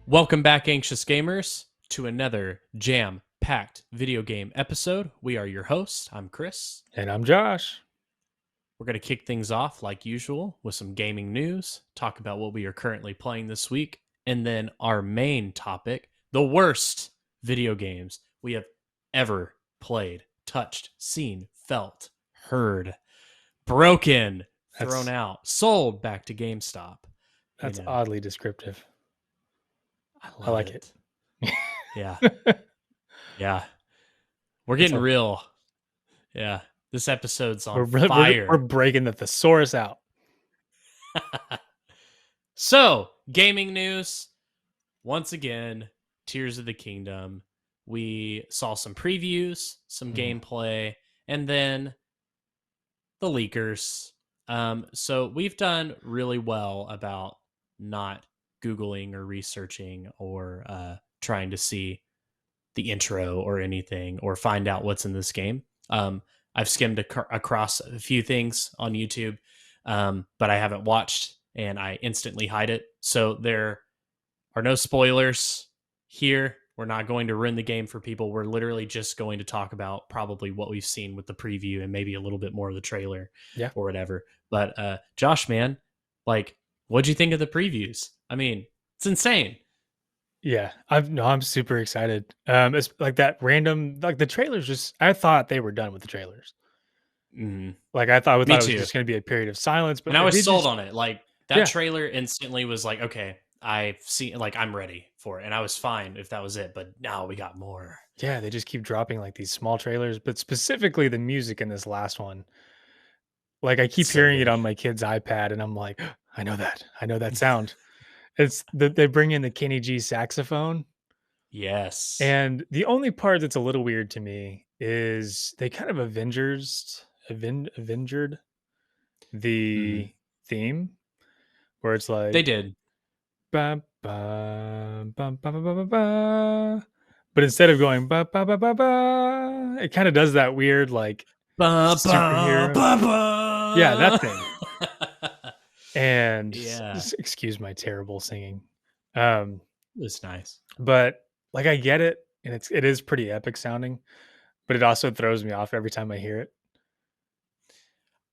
Welcome back, Anxious Gamers, to another jam-packed video game episode. We are your hosts. I'm Chris. And I'm Josh. We're going to kick things off, like usual, with some gaming news, talk about what we are currently playing this week, and then our main topic, the worst video games we have ever played, touched, seen, felt, heard, broken, thrown out, sold back to GameStop. That's oddly descriptive. I like it. Yeah. Yeah. We're getting real. Yeah. This episode's on fire. We're breaking the thesaurus out. So, gaming news. Once again, Tears of the Kingdom. We saw some previews, some gameplay, and then the leakers. So we've done really well about not Googling or researching or trying to see the intro or anything or find out what's in this game. I've skimmed across a few things on YouTube, but I haven't watched, and I instantly hide it. So there are no spoilers here. We're not going to ruin the game for people. We're literally just going to talk about probably what we've seen with the preview and maybe a little bit more of the trailer or whatever. But Josh, man, like, what'd you think of the previews? I mean, it's insane. Yeah, I'm super excited. It's like that random, like the trailers. Just I thought they were done with the trailers. Mm-hmm. Like I thought it was just going to be a period of silence. But and I was sold on it. Like that trailer instantly was like, okay, I've seen, like, I'm ready for it, and I was fine if that was it. But now we got more. Yeah, they just keep dropping like these small trailers, but specifically the music in this last one. Like I keep hearing it on my kid's iPad, and I'm like, I know that sound. It's they bring in the Kenny G saxophone. Yes. And the only part that's a little weird to me is they kind of avengered the theme, where it's like they did. Ba, ba, ba, ba, ba, ba, ba. But instead of going ba, ba, ba, ba, ba, it kind of does that weird like superhero. Ba, ba. Yeah, that thing. And excuse my terrible singing. It's nice, but like I get it, and it is pretty epic sounding, but it also throws me off every time I hear it.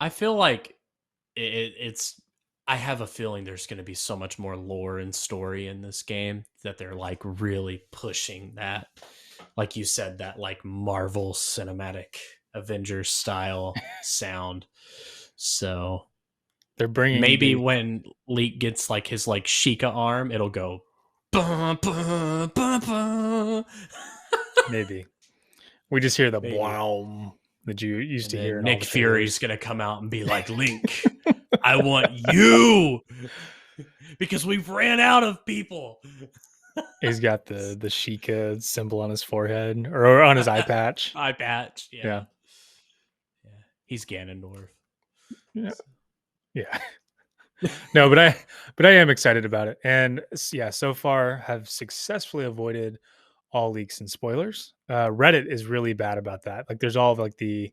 I feel like it's. I have a feeling there's going to be so much more lore and story in this game that they're like really pushing that, like you said, that like Marvel Cinematic Avengers style sound. So they're bringing maybe when Leek gets like his like Sheikah arm, it'll go. Bah, bah, bah, bah. Maybe we just hear the wow that you used to hear. Nick Fury's gonna come out and be like, Link, I want you because we've ran out of people. He's got the Sheikah symbol on his forehead or on his eye patch. Eye patch, yeah. He's Ganondorf. Yeah. No, but I am excited about it, and so far have successfully avoided all leaks and spoilers. Reddit is really bad about that. Like there's all of like the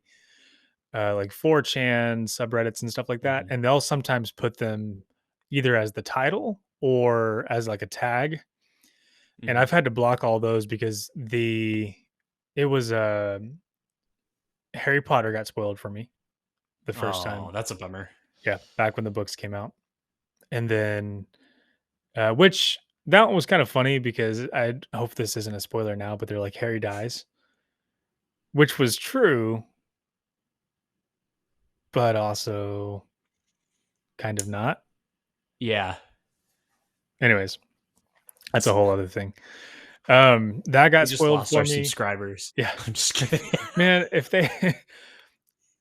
like 4chan subreddits and stuff like that, and they'll sometimes put them either as the title or as like a tag. And I've had to block all those because it was Harry Potter got spoiled for me the first time. Oh, that's a bummer. Yeah, back when the books came out. And then which that one was kind of funny because I hope this isn't a spoiler now, but they're like Harry dies, which was true, but also kind of not. Yeah. Anyways, that's a whole other thing. That got spoiled for me. Subscribers. Yeah, I'm just kidding. Man, if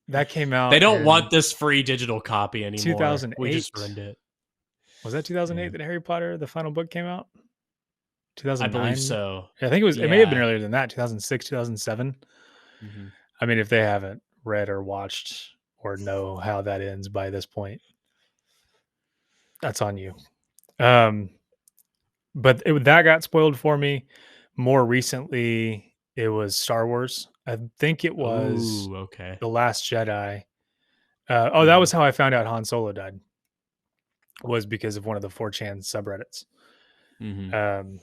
that came out, they don't want this free digital copy anymore. 2008. We just ruined it. Was that 2008 that Harry Potter, the final book, came out? 2009? I believe so. I think it was. It may have been earlier than that. 2006, 2007. I mean, if they haven't read or watched or know how that ends by this point, that's on you. But that got spoiled for me. More recently, it was Star Wars. I think it was Ooh, okay. The Last Jedi. That Mm-hmm. was how I found out Han Solo died, was because of one of the 4chan subreddits. Mm-hmm. Um,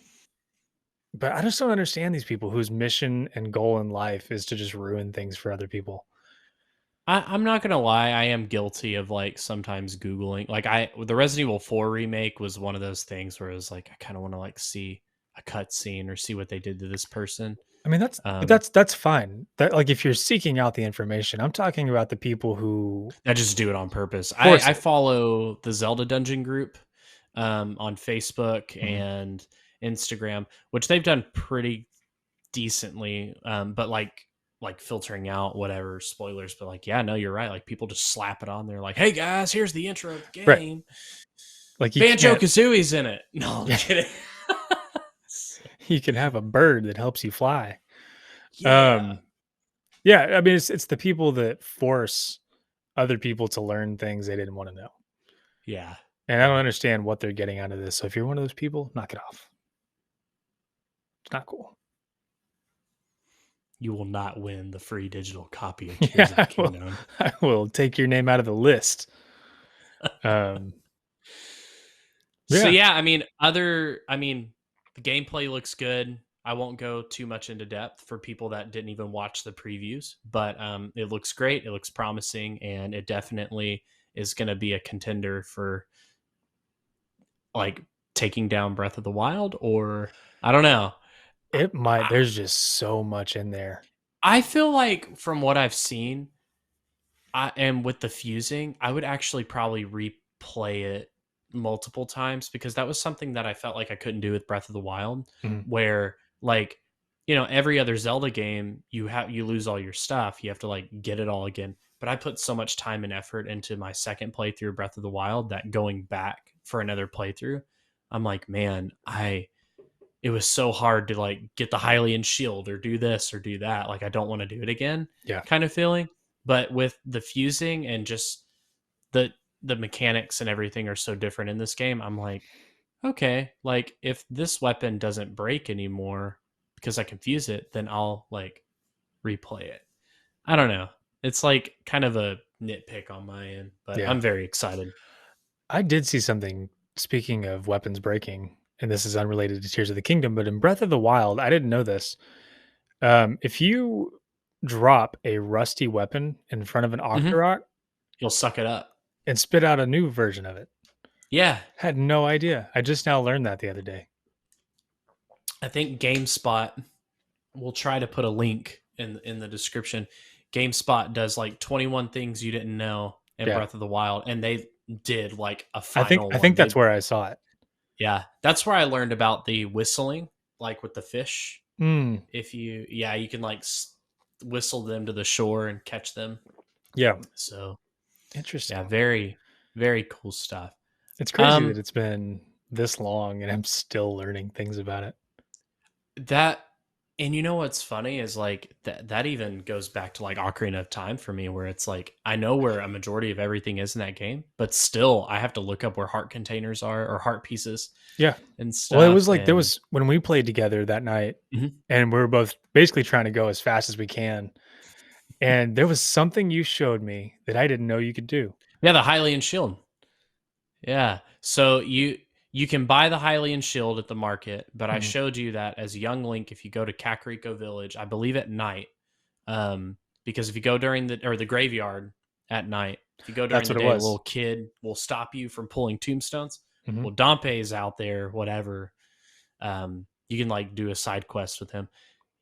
but I just don't understand these people whose mission and goal in life is to just ruin things for other people. I'm not gonna lie, I am guilty of like sometimes Googling. Like the Resident Evil 4 remake was one of those things where it was like I kind of want to like see a cutscene or see what they did to this person. I mean, that's but Um, that's fine. That like if you're seeking out the information, I'm talking about the people who I just do it on purpose. force I it. follow the Zelda Dungeon group on Facebook Mhm. and Instagram, which they've done pretty decently. But like filtering out whatever spoilers. But like, yeah, no, you're right. Like people just slap it on there, like, "Hey guys, here's the intro of the Right. game. Like you can't Banjo-Kazooie's in it." No, I'm yeah, kidding. you can have a bird that helps you fly. Yeah, Um, yeah, I mean, it's the people that force other people to learn things they didn't wanna know. yeah, And I don't yeah. understand what they're getting out of this. So if you're one of those people, knock it off. It's not cool. You will not win the free digital copy of Yeah, Tears of the Kingdom. I will take your name out of the list. Um, So yeah, yeah, I mean, the gameplay looks good. I won't go too much into depth for people that didn't even watch the previews, but it looks great. It looks promising, and it definitely is going to be a contender for like taking down Breath of the Wild, or I don't know. it might. I, There's just so much in there. I feel like from what I've seen, I am with the fusing, I would actually probably replay it multiple times because that was something that I felt like I couldn't do with Breath of the Wild, Mhm. where like, you know, every other Zelda game, you lose all your stuff. You have to like get it all again. But I put so much time and effort into my second playthrough of Breath of the Wild that going back for another playthrough, I'm like, man, I it was so hard to like get the Hylian shield or do this or do that. Like I don't want to do it again, Yeah, kind of feeling. But with the fusing and just the the mechanics and everything are so different in this game, I'm like, okay, like if this weapon doesn't break anymore because I can fuse it, then I'll like replay it. I don't know. It's like kind of a nitpick on my end, but yeah. I'm very excited. I did see something. Speaking of weapons breaking, and this is unrelated to Tears of the Kingdom, but in Breath of the Wild, I didn't know this. If you drop a rusty weapon in front of an Hmm. Octorok You'll suck it up. and spit out a new version of it, Yeah, had no idea. I just now learned that the other day. I think GameSpot. We'll try to put a link in the description. GameSpot does like 21 things you didn't know in Yeah, Breath of the Wild, and they did like a I think final I one. think that's They where I saw it. Yeah, that's where I learned about the whistling, like with the fish. Mm, If you Yeah, you can like whistle them to the shore and catch them. yeah, So yeah, interesting. very cool stuff. It's crazy that Um, it's been this long and I'm still learning things about it. that and you know what's funny is like that even goes back to like Ocarina of Time for me, where it's like I know where a majority of everything is in that game, but still I have to look up where heart containers are or heart pieces Yeah. and Well, it stuff. was like there And was when we played together that night, Mhm. and we were both basically trying to go as fast as we can. And there was something you showed me that I didn't know you could do. Yeah, the Hylian shield. Yeah. So you can buy the Hylian shield at the market, but I Mhm. showed you that as young Link, if you go to Kakariko Village, I believe at night, because if you go during the graveyard at night, if you go during That's the what it day, a was. little kid will stop you from pulling tombstones. Mhm. Well, Dompe is out there, whatever. You can like do a side quest with him.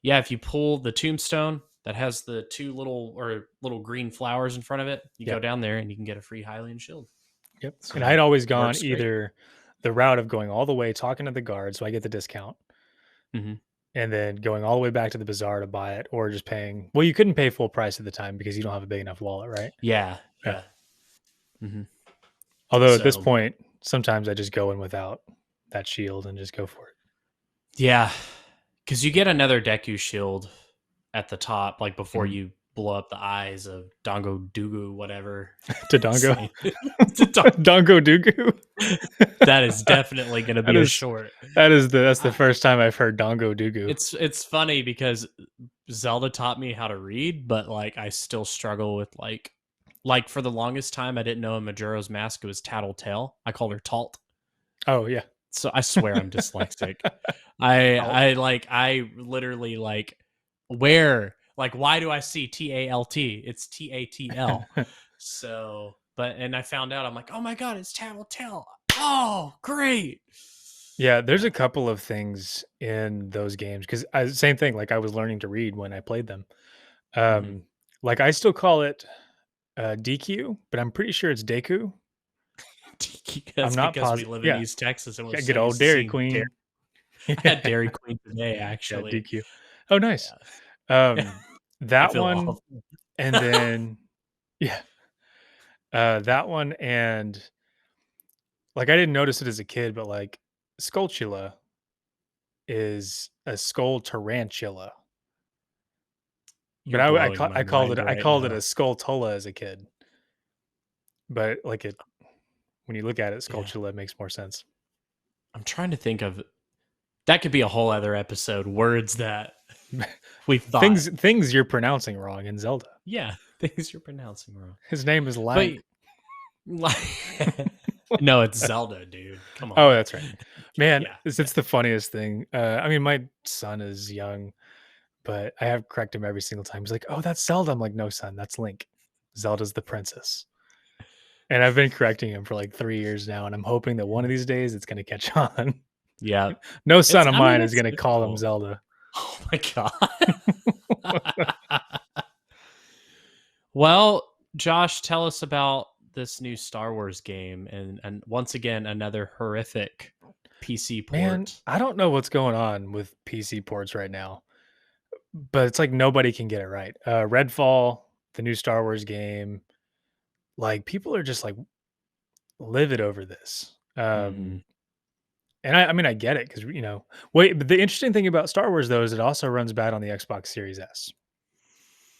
Yeah, if you pull the tombstone that has the two little green flowers in front of it, you Yeah. go down there and you can get a free Hylian shield. Yep. And I'd So always gone works great. either the route of going all the way, talking to the guard so I get the discount, Hmm. and then going all the way back to the bazaar to buy it, or just paying well, you couldn't pay full price at the time because you don't have a big enough wallet, right? Yeah, Yeah. yeah. Hmm. Although at this So point, sometimes I just go in without that shield and just go for yeah, because you get another Deku shield at the top, like it. before Mhm. you blow up the eyes of Dongo Dugu, whatever. Dodongo. Say- To Don- Dongo Dugu. that is definitely going to That be a is short. that's the I, first time I've heard Dongo Dugu. it's funny because Zelda taught me how to read, but like I still struggle with like for the longest time I didn't know in Majora's Mask it was Tattletale. I called her Talt. Oh yeah. So I swear I'm dyslexic. Talt. I literally like where like why do I see TALT? It's TATL. So but and I found out I'm like, oh my god, it's Tattletale. Oh, great. Yeah, there's Yeah. a couple of things in those games because same thing. Like I was learning to read when I played them. Mm-hmm. Um, like I still call it DQ, but I'm pretty sure it's Deku. I'm That's not because we positive. live in Yeah, East Texas and we're yeah, so good old used to Dairy seeing Dairy. Queen. I had Yeah, Dairy Queen today, yeah, actually. DQ. Oh, nice. Yeah. I That feel one, awful. and then yeah, that one, and like I didn't notice it as a kid, but like Skulltula is a skull tarantula. But You're blowing my I called mind it right a now. Skulltula as a kid. But like it when you look at it, Yeah. Skulltula makes more sense. I'm trying to think of that could be a whole other episode. Words that we thought. Things you're pronouncing wrong in Zelda. Yeah, things you're pronouncing wrong. His name is But Lank. like no, it's Zelda, dude. Come Oh, on. that's right. Man, Yeah. it's the funniest thing. I mean, my son is young, but I have correct him every single time. He's like, "Oh, that's Zelda." I'm like, "No, son, that's Link. Zelda's the princess." And I've been correcting him for like 3 years now, and I'm hoping that one of these days it's gonna catch on. Yeah. No son It's of I mean mine is gonna it's call him cool. Zelda. Oh my god. Well, Josh, tell us about this new Star Wars game and once again another horrific PC Man, port. I don't know what's going on with PC ports right now, but it's like nobody can get it right. Redfall, the new Star Wars game, like people are just like livid over this. Mhm. And I mean, I get it because wait, but the interesting thing about Star Wars though is it also runs bad on the Xbox Series S,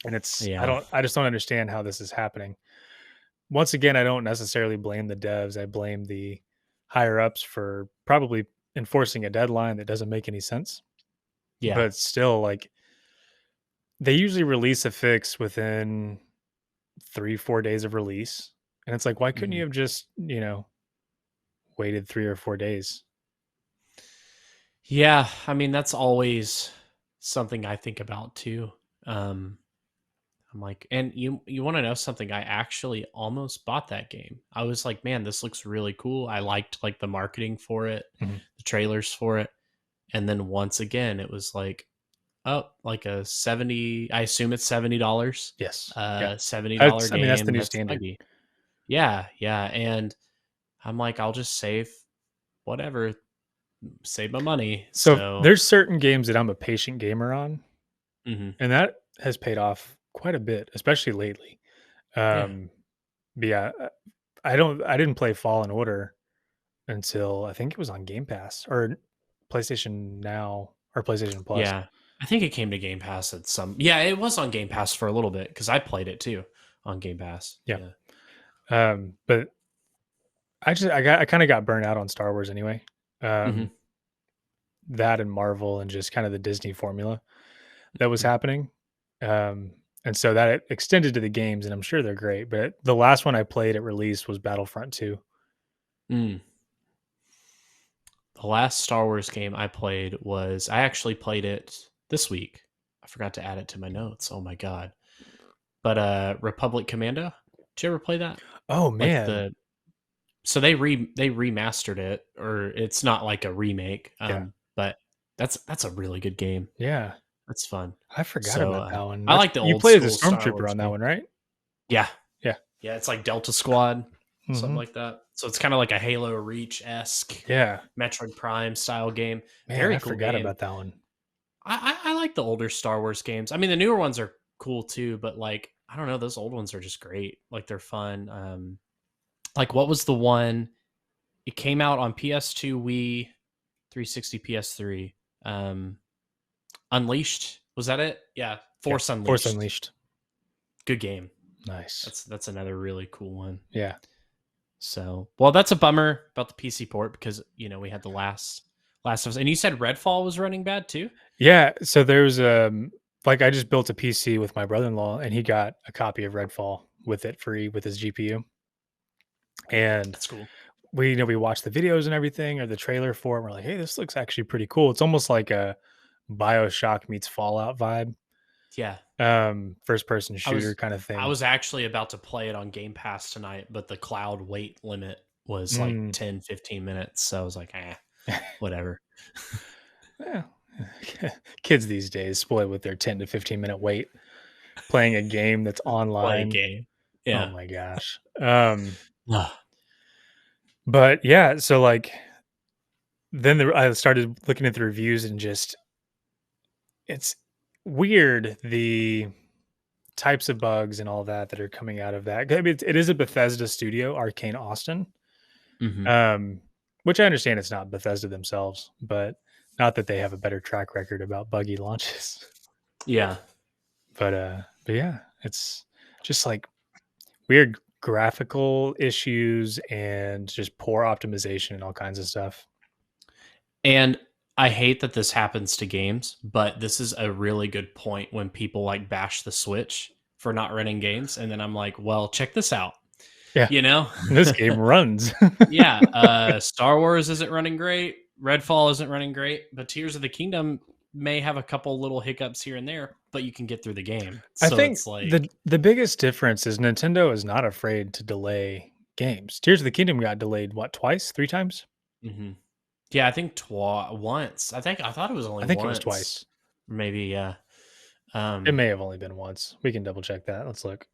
and Yeah. I just don't understand how this is happening. Once again, I don't necessarily blame the devs. I blame the higher ups for probably enforcing a deadline that doesn't make any sense. Yeah. But still, like they usually release a fix within 3-4 days of release, and it's like, why couldn't you Mhm. have just waited 3 or 4 days? Yeah, I mean that's always something I think about too. Um I'm like, and you want to know something? I actually almost bought that game. I was like, man, this looks really cool. I liked like the marketing for it, Mhm. the trailers for it, and then once again, it was like, oh, like a 70. I assume it's $70. Yes, yeah. $70 I mean, that's the game new that's standard. buggy. Yeah, yeah, and I'm like, I'll just save whatever, save my money. So So, there's certain games that I'm a patient gamer on, mhm. and that has paid off quite a bit, especially lately. Yeah, Um, but yeah, I didn't play Fallen Order until I think it was on Game Pass or PlayStation Now or PlayStation Plus. yeah. I think it came to Game Pass at some. Yeah, it was on Game Pass for a little bit because I played it too on Game Pass. Yeah. Yeah. But I kind of got burnt out on Star Wars anyway. Hmm. Um, that and Marvel and just kind of the Disney formula that was Hmm. happening. Um, and so that extended to the games, and I'm sure they're great. But the last one I played at release was Battlefront 2. Mm. The last Star Wars game I played was I actually played it this week. I forgot to add it to my notes. Oh my god! But Republic Commando. Did you ever play that? Oh Like man, the so they remastered it, or it's not like a remake. yeah, But that's a really good game. yeah. That's fun. I forgot So about that one. I That's like the you old play as a school Star stormtrooper Wars on that game. one, right? Yeah, Yeah. yeah. It's like Delta Squad, something Hmm. like that. So it's kind of like a Halo Reach esque Yeah. Metroid Prime style game. Man, Very I cool forgot game. about that one. I like the older Star Wars games. I mean, the newer ones are cool too, but like I don't know, those old ones are just great. Like they're fun. Like what was the one? It came out on PS2, Wii, 360, PS3. Um, Unleashed was that it? Yeah, Yeah. Force Force Unleashed. Unleashed. Good game. Nice. That's another really cool one. Yeah. So, well, that's a bummer about the PC port because we had the last of us, and you said Redfall was running bad too. Yeah. So there's like I just built a PC with my brother-in-law, and he got a copy of Redfall with it free with his GPU. And That's cool. we watched the videos and everything, or the trailer for it. And we're like, hey, this looks actually pretty cool. It's almost like a BioShock meets Fallout vibe, Yeah. first person I shooter was kind of I thing. was actually about to play it on Game Pass tonight, but the cloud wait limit was like Mm. 10-15 minutes. So I was like, whatever. Yeah. Kids these days spoiled with their 10 to 15-minute wait playing a game that's Play a online. game. Oh Yeah. my gosh. Ugh. But yeah, so like then I started looking at the reviews and just it's weird the types of bugs and all that are coming out of that. I mean, it is a Bethesda studio, Arcane Austin, Mhm. um, which I understand it's not Bethesda themselves, but not that they have a better track record about buggy launches. Yeah. But yeah, it's just like weird graphical issues and just poor optimization and all kinds of stuff. And I hate that this happens to games, but this is a really good point when people like bash the Switch for not running games. And then I'm like, well, check this out. Yeah, You know? this game runs. Yeah. Star Wars isn't running great. Redfall isn't running great, but Tears of the Kingdom may have a couple little hiccups here and there, but you can get through the game. I So think it's like, the biggest difference is Nintendo is not afraid to delay games. Tears of the Kingdom got delayed what, twice, 3 times? mhm. Yeah, I think once. I thought it was only I think it was once. twice. Maybe, yeah. It Um, may have only been once. We can double check that. Let's look.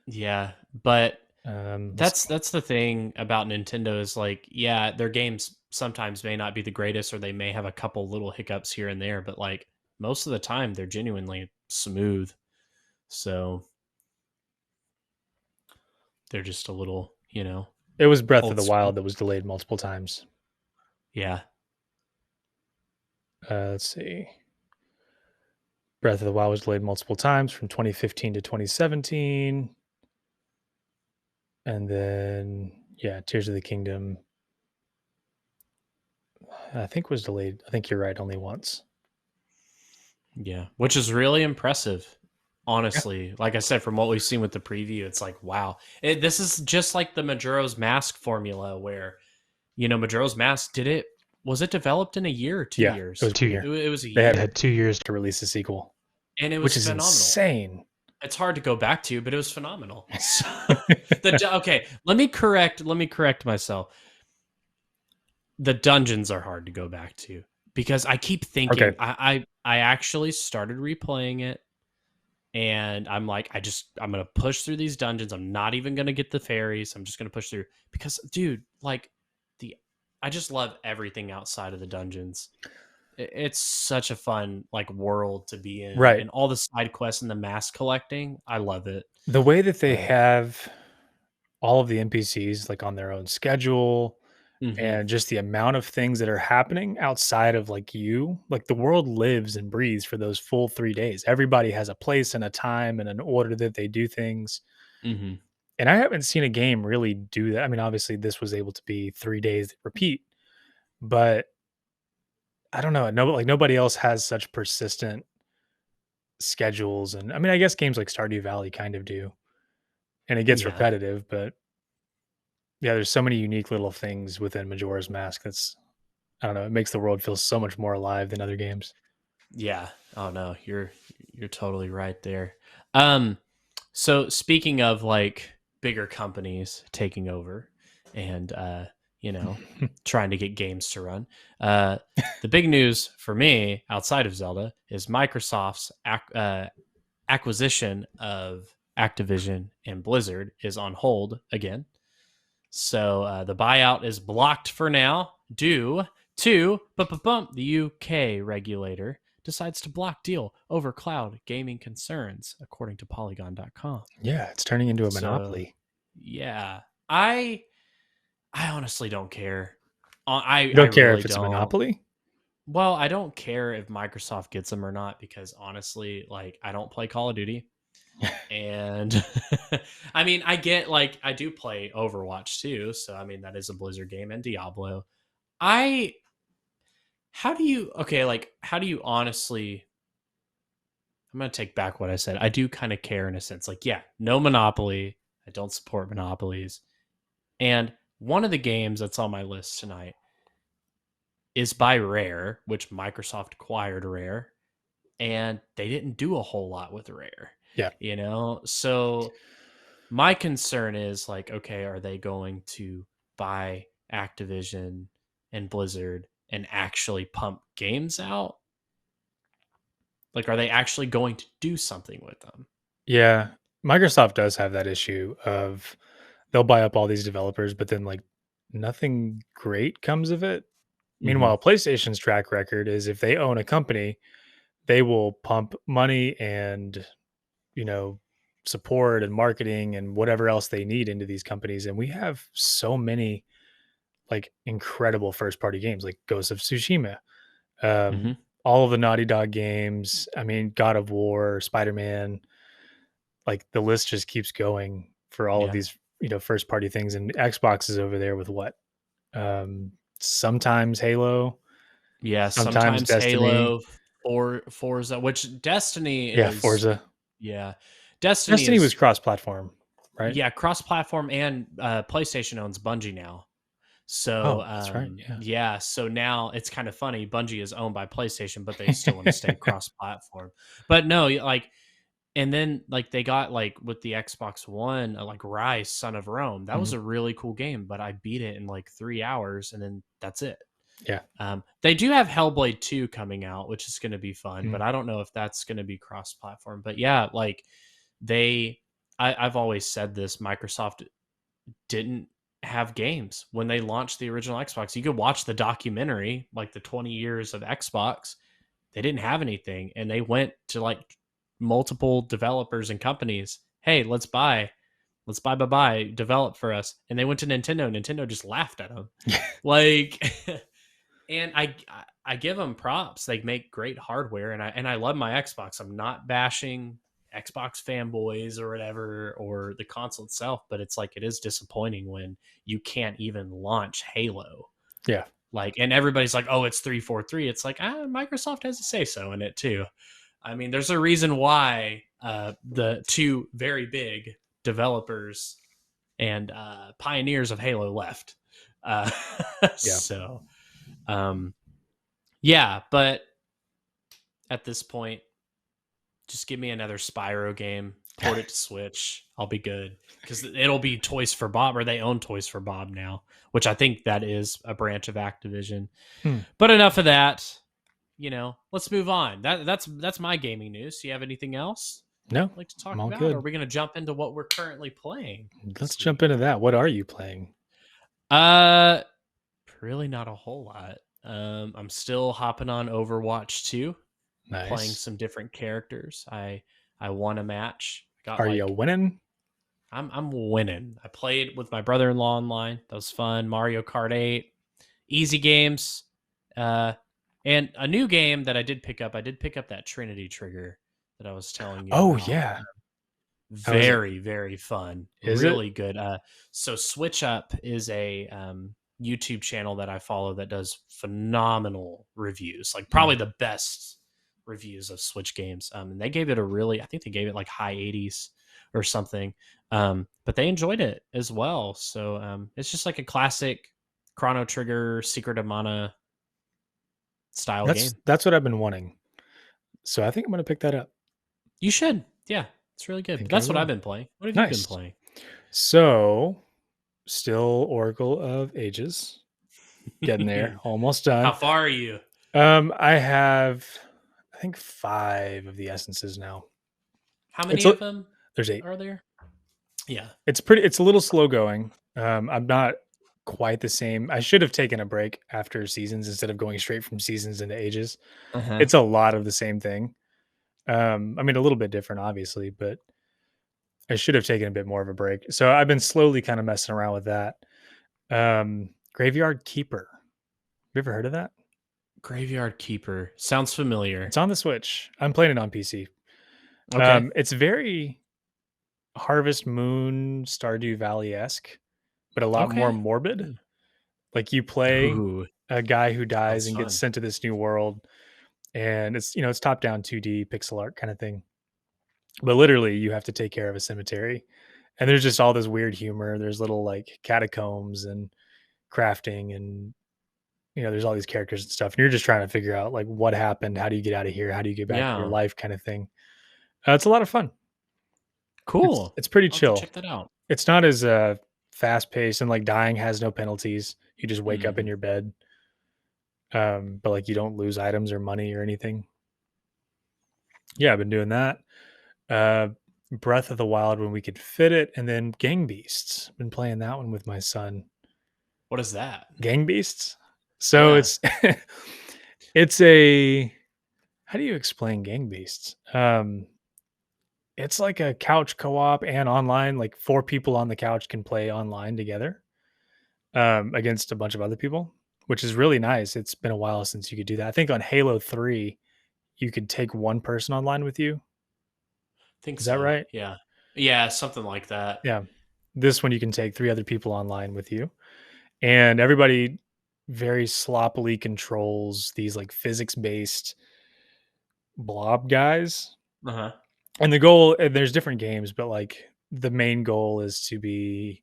yeah, but Let's that's see. that's the thing about Nintendo is like, yeah, their games sometimes may not be the greatest or they may have a couple little hiccups here and there, but like most of the time they're genuinely smooth. So they're just a little, It was Breath of old the school. Wild that was delayed multiple times. Yeah. Let's see. Breath of the Wild was delayed multiple times from 2015 to 2017. And then, yeah, Tears of the Kingdom, I think was delayed. I think you're right, only once. Yeah, which is really impressive. Yeah. Honestly, like I said, from what we've seen with the preview, it's like, wow. This is just like the Majora's Mask formula where, Majora's Mask was it developed in a year or two Yeah, it was years? 1 year. It was a They year had 2 years to release a sequel, and it which was is phenomenal. insane. It's hard to go back to, but it was phenomenal. So okay, let me correct myself. The dungeons are hard to go back to because I keep Okay. thinking I actually started replaying it and I'm like I'm gonna push through these dungeons. I'm not even gonna get the fairies. I'm just gonna push through because dude, like the I just love everything outside of the dungeons. It's such a fun like world to be in, Right. and all the side quests and the mask collecting. I love it. The way that they Uh, have all of the NPCs, like, on their own schedule mhm, and just the amount of things that are happening outside of, like, like, the world lives and breathes for those full 3 days. Everybody has a place and a time and an order that they do things, mhm. and I haven't seen a game really do that. I mean, obviously, this was able to be 3 days that repeat, but I don't know, nobody else has such persistent schedules, and I mean, I guess games like Stardew Valley kind of do, and it gets Yeah, repetitive, but yeah, there's so many unique little things within Majora's Mask that's I don't know, it makes the world feel so much more alive than other games. yeah. Oh no, you're totally right there. Um, so speaking of like bigger companies taking over and trying to get games to run, uh, the big news for me outside of Zelda is Microsoft's acquisition of Activision and Blizzard is on hold again. So the buyout is blocked for now due to the UK regulator decides to block deal over cloud gaming concerns, according to Polygon.com. Yeah, it's turning into a So monopoly. yeah, I honestly don't care. I You I don't care really if it's a don't. monopoly? Well, I don't care if Microsoft gets them or not because honestly, like I don't play Call of Duty. And I mean, I get like I do play Overwatch too, so I mean that is a Blizzard game and Diablo. I how do you okay, like how do you honestly I'm gonna take back what I said. I do kind of care in a sense. Like, yeah, no monopoly. I don't support monopolies. And one of the games that's on my list tonight is by Rare, which Microsoft acquired Rare, and they didn't do a whole lot with Rare. Yeah. So my concern is like, okay, are they going to buy Activision and Blizzard and actually pump games out? Like, are they actually going to do something with them? Yeah. Microsoft does have that issue of they'll buy up all these developers, but then like nothing great comes of it. Mm-hmm. Meanwhile, PlayStation's track record is if they own a company, they will pump money and, you know, support and marketing and whatever else they need into these companies. And we have so many like incredible first party games like Ghost of Tsushima, um, Mm-hmm. all of the Naughty Dog games. I mean, God of War, Spider Man, like the list just keeps going for all of Yeah. these, first party things. And Xbox is over there with what? Sometimes Halo, Yeah. sometimes Sometimes Destiny. Halo or Forza, which Destiny Yeah, is, Forza. yeah. Destiny Destiny was is, cross platform, right? yeah, cross platform, and PlayStation owns Bungie now. So, Oh, that's right. Yeah. yeah, so now it's kind of funny. Bungie is owned by PlayStation, but they still want to stay cross-platform. But no, like, and then like they got like with the Xbox One, like Rise, Son of Rome. That was Mhm. a really cool game, but I beat it in like 3 hours, and then that's it. Yeah. They do have Hellblade 2 coming out, which is going to be fun, but Mhm. I don't know if that's going to be cross-platform. But yeah, like they, I've always said this: Microsoft didn't have games when they launched the original Xbox. You could watch the documentary, like the 20 years of Xbox. They didn't have anything, and they went to like multiple developers and companies. Hey, buy, develop for us. And they went to Nintendo. Nintendo just laughed at them. Like, and I give them props. They make great hardware, and I love my Xbox. I'm not bashing Xbox fanboys or whatever or the console itself, but it's like it is disappointing when you can't even launch Halo. Yeah. Like, and everybody's like, "Oh, it's 343." It's like, Microsoft has a say so in it too. I mean, there's a reason why the two very big developers and pioneers of Halo left. Uh, Yeah. so um, yeah, but at this point, just give me another Spyro game, port it to Switch. I'll be good because it'll be Toys for Bob, or they own Toys for Bob now, which I think that is a branch of Activision. Hmm. But enough of that. Let's move on. That's my gaming news. Do you have anything else No, you'd like to I'm talk all about? Or are good. we going to jump into what we're currently playing Let's this jump week? into that. What are you playing? Uh, really not a whole lot. I'm still hopping on Overwatch 2, playing Nice. some different characters. I won a match. Got Are you like winning? I'm winning. I played with my brother-in-law online. That was fun. Mario Kart 8, easy games. Uh, and a new game that I did pick up. I did pick up that Trinity Trigger that I was telling you Oh about. yeah. How is it? Very, very fun. Is it? Really good. So Switch Up is a YouTube channel that I follow that does phenomenal reviews, like probably Mm. the best reviews of Switch games. And they gave it a really, I think they gave it like high 80s or something. But they enjoyed it as well. So it's just like a classic Chrono Trigger, Secret of Mana style That's game. that's what I've been wanting. So I think I'm gonna pick that up. You should. Yeah, it's really I good. But think I that's what I've will. been playing. What have you been Nice. playing? So still Oracle of Ages. Getting there. Almost How done. far are you? I have I think 5 of the essences now. How It's many a of them there's 8. are there? Yeah. It's a little slow going. I'm not quite the same. I should have taken a break after seasons instead of going straight from seasons into ages. Uh-huh. It's a lot of the same thing. I mean, a little bit different, obviously, but I should have taken a bit more of a break. So I've been slowly kind of messing around with that. Graveyard Keeper. Have you ever heard of that? Graveyard Keeper. Sounds familiar. It's on the Switch. I'm playing it on PC. Okay. It's very Harvest Moon, Stardew Valley esque, but a lot more Okay. morbid. Hmm. Like you play Ooh, a guy who dies sounds and gets fun. sent to this new world, and it's top down 2D pixel art kind of thing. But literally, you have to take care of a cemetery, and there's just all this weird humor. There's little like catacombs and crafting, and there's all these characters and stuff, and you're just trying to figure out like what happened, how do you get out of here, how do you get back to your Yeah. life, kind of thing. It's a lot of fun. It's Cool. it's pretty I'll have to chill. check that out. It's not as fast paced, and like dying has no penalties. You just wake up in Mhm. your bed, but like you don't lose items or money or anything. Yeah, I've been doing that. Uh, Breath of the Wild when we could fit it, and then Gang Beasts. Been playing that one with my son. What is that? Gang Beasts. So Yeah. it's it's a how do you explain Gang Beasts? It's like a couch co-op and online. Like four people on the couch can play online together against a bunch of other people, which is really nice. It's been a while since you could do that. I think on Halo 3, you could take one person online with you. Think Is that so. right? Yeah. Yeah, something like that. Yeah. This one you can take three other people online with you. And everybody very sloppily controls these like physics based blob guys. Uh-huh. And the goal, and there's different games, but like the main goal is to be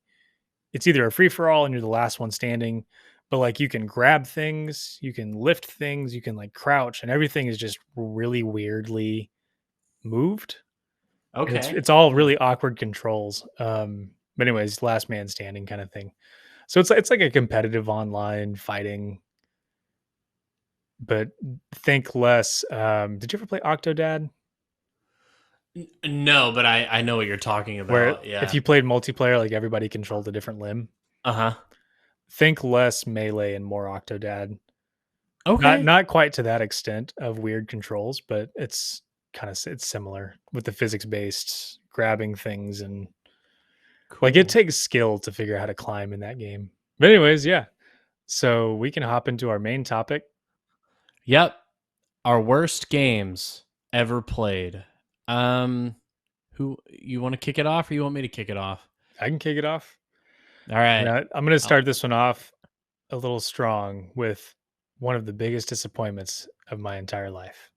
it's either a free for all and you're the last one standing, but like you can grab things, you can lift things, you can like crouch, and everything is just really weirdly moved. And it's Okay. it's all Huh. really awkward controls. But anyways, last man standing kind of thing. So it's like a competitive online fighting, but think less. Did you ever play Octodad? No, but I know what you're talking Where about. if Yeah. you played multiplayer, like everybody controlled a different limb. Uh-huh. Think less melee and more Octodad. Not Okay. not quite to that extent of weird controls, but it's similar with the physics based grabbing things, and like it Cool. takes skill to figure out how to climb in that game. But anyways, yeah. So we can hop into our main topic. Yep. Our worst games ever played. Um, who you want to kick it off, or you want me to kick it off? I can kick it off. All right. I'm going to I'll, start this one off a little strong with one of the biggest disappointments of my entire life.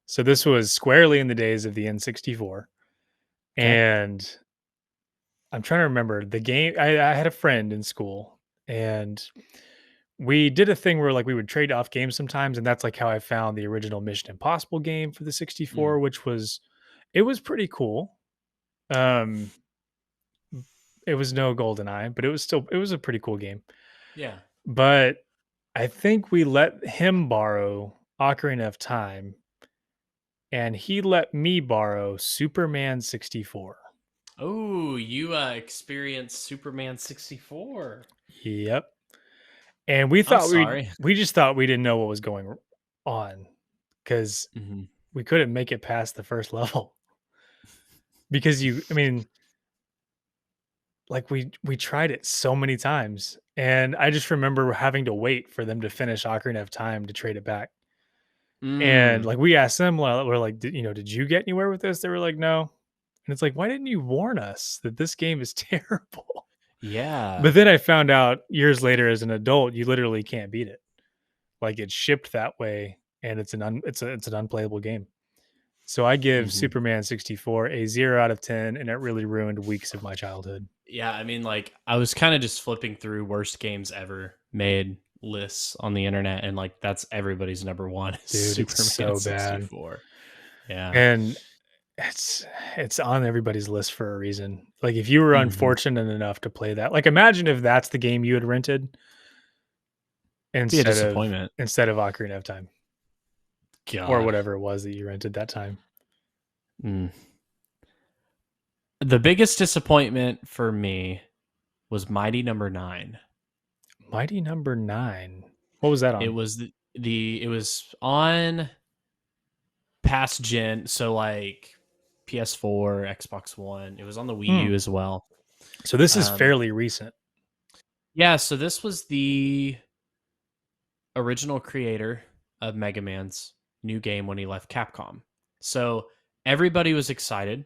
So this was squarely in the days of the N64, okay. and I'm trying to remember the game. I had a friend in school, and we did a thing where like we would trade off games sometimes, and that's like how I found the original Mission Impossible game for the Mm, 64, which was it was pretty cool. Um, it was no GoldenEye, but it was a pretty cool game. yeah. But I think we let him borrow Ocarina of Time, and he let me borrow Superman 64. Oh, you experienced Superman 64. Yep. And we I'm thought sorry. we just thought we didn't know what was going on because Hmm. we couldn't make it past the first level because I mean, like we tried it so many times, and I just remember having to wait for them to finish Ocarina of Time to trade it back. And Mm, like we asked them, we're like, did you get anywhere with this? They were like, no. And it's like, why didn't you warn us that this game is terrible? yeah. But then I found out years later as an adult, you literally can't beat it. Like it's shipped that way, and it's an unplayable game. So I give Hmm. Superman 64 a 0 out of 10, and it really ruined weeks of my childhood. Yeah. I mean, like, I was kind of just flipping through worst games ever made lists on the internet, and like that's everybody's number one is Dude, it's Superman so bad. 64. Yeah. And it's it's on everybody's list for a reason. Like if you were Hmm. unfortunate enough to play that, like imagine if that's the game you had rented Be a instead of disappointment. Ocarina of Time or God. whatever it was that you rented that time. Mm. The biggest disappointment for me was Mighty Number Nine. Mighty Number 9. What was that It on? was it was on past gen, so like PS4, Xbox One. It was on the Wii Hmm. U as well. So this is Um, fairly recent. yeah, so this was the original creator of Mega Man's new game when he left Capcom. So everybody was excited,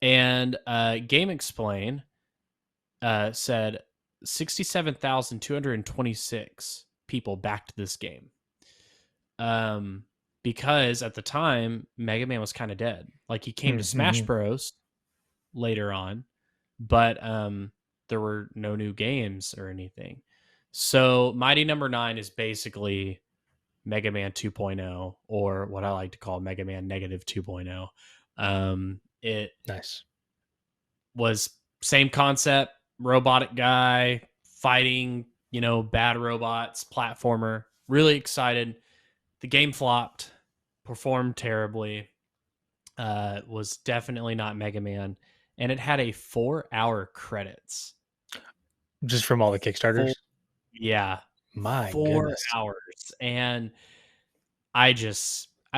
and Game Explain said 67,226 people backed this game. because at the time Mega Man was kind of dead. Like he came to Smash Mm-hmm. Bros later on, but there were no new games or anything. So Mighty Number 9 is basically Mega Man 2.0, or what I like to call Mega Man negative 2.0. It Nice. was same concept, robotic guy fighting, bad robots, platformer. Really excited. The game flopped, performed terribly. Was definitely not Mega Man, and it had a 4-hour credits. Just from all the Four, Kickstarters. yeah, My 4 goodness. hours, and I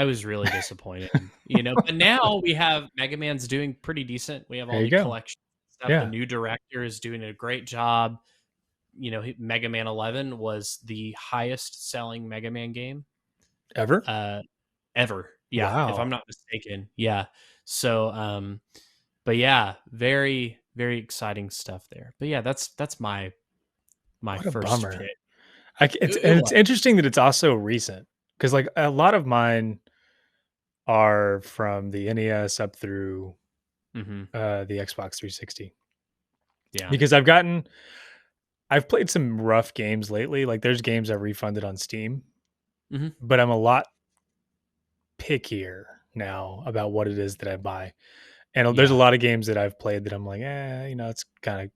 was really disappointed, But now we have Mega Man's doing pretty decent. We have There all you the go. collection stuff. The Yeah. new director is doing a great job. Mega Man 11 was the highest selling Mega Man game Ever? uh, ever. Yeah, if I'm Wow. not mistaken. Yeah. So, but yeah, very very exciting stuff there. But yeah, that's my What a first bummer. pick. And It it's was. interesting that it's also recent because like a lot of mine are from the NES up through Hmm. the Xbox 360 Yeah. because I've played some rough games lately. Like there's games I've refunded on Steam, Hmm. but I'm a lot pickier now about what it is that I buy. And there's a Yeah. lot of games that I've played that I'm like, it's kind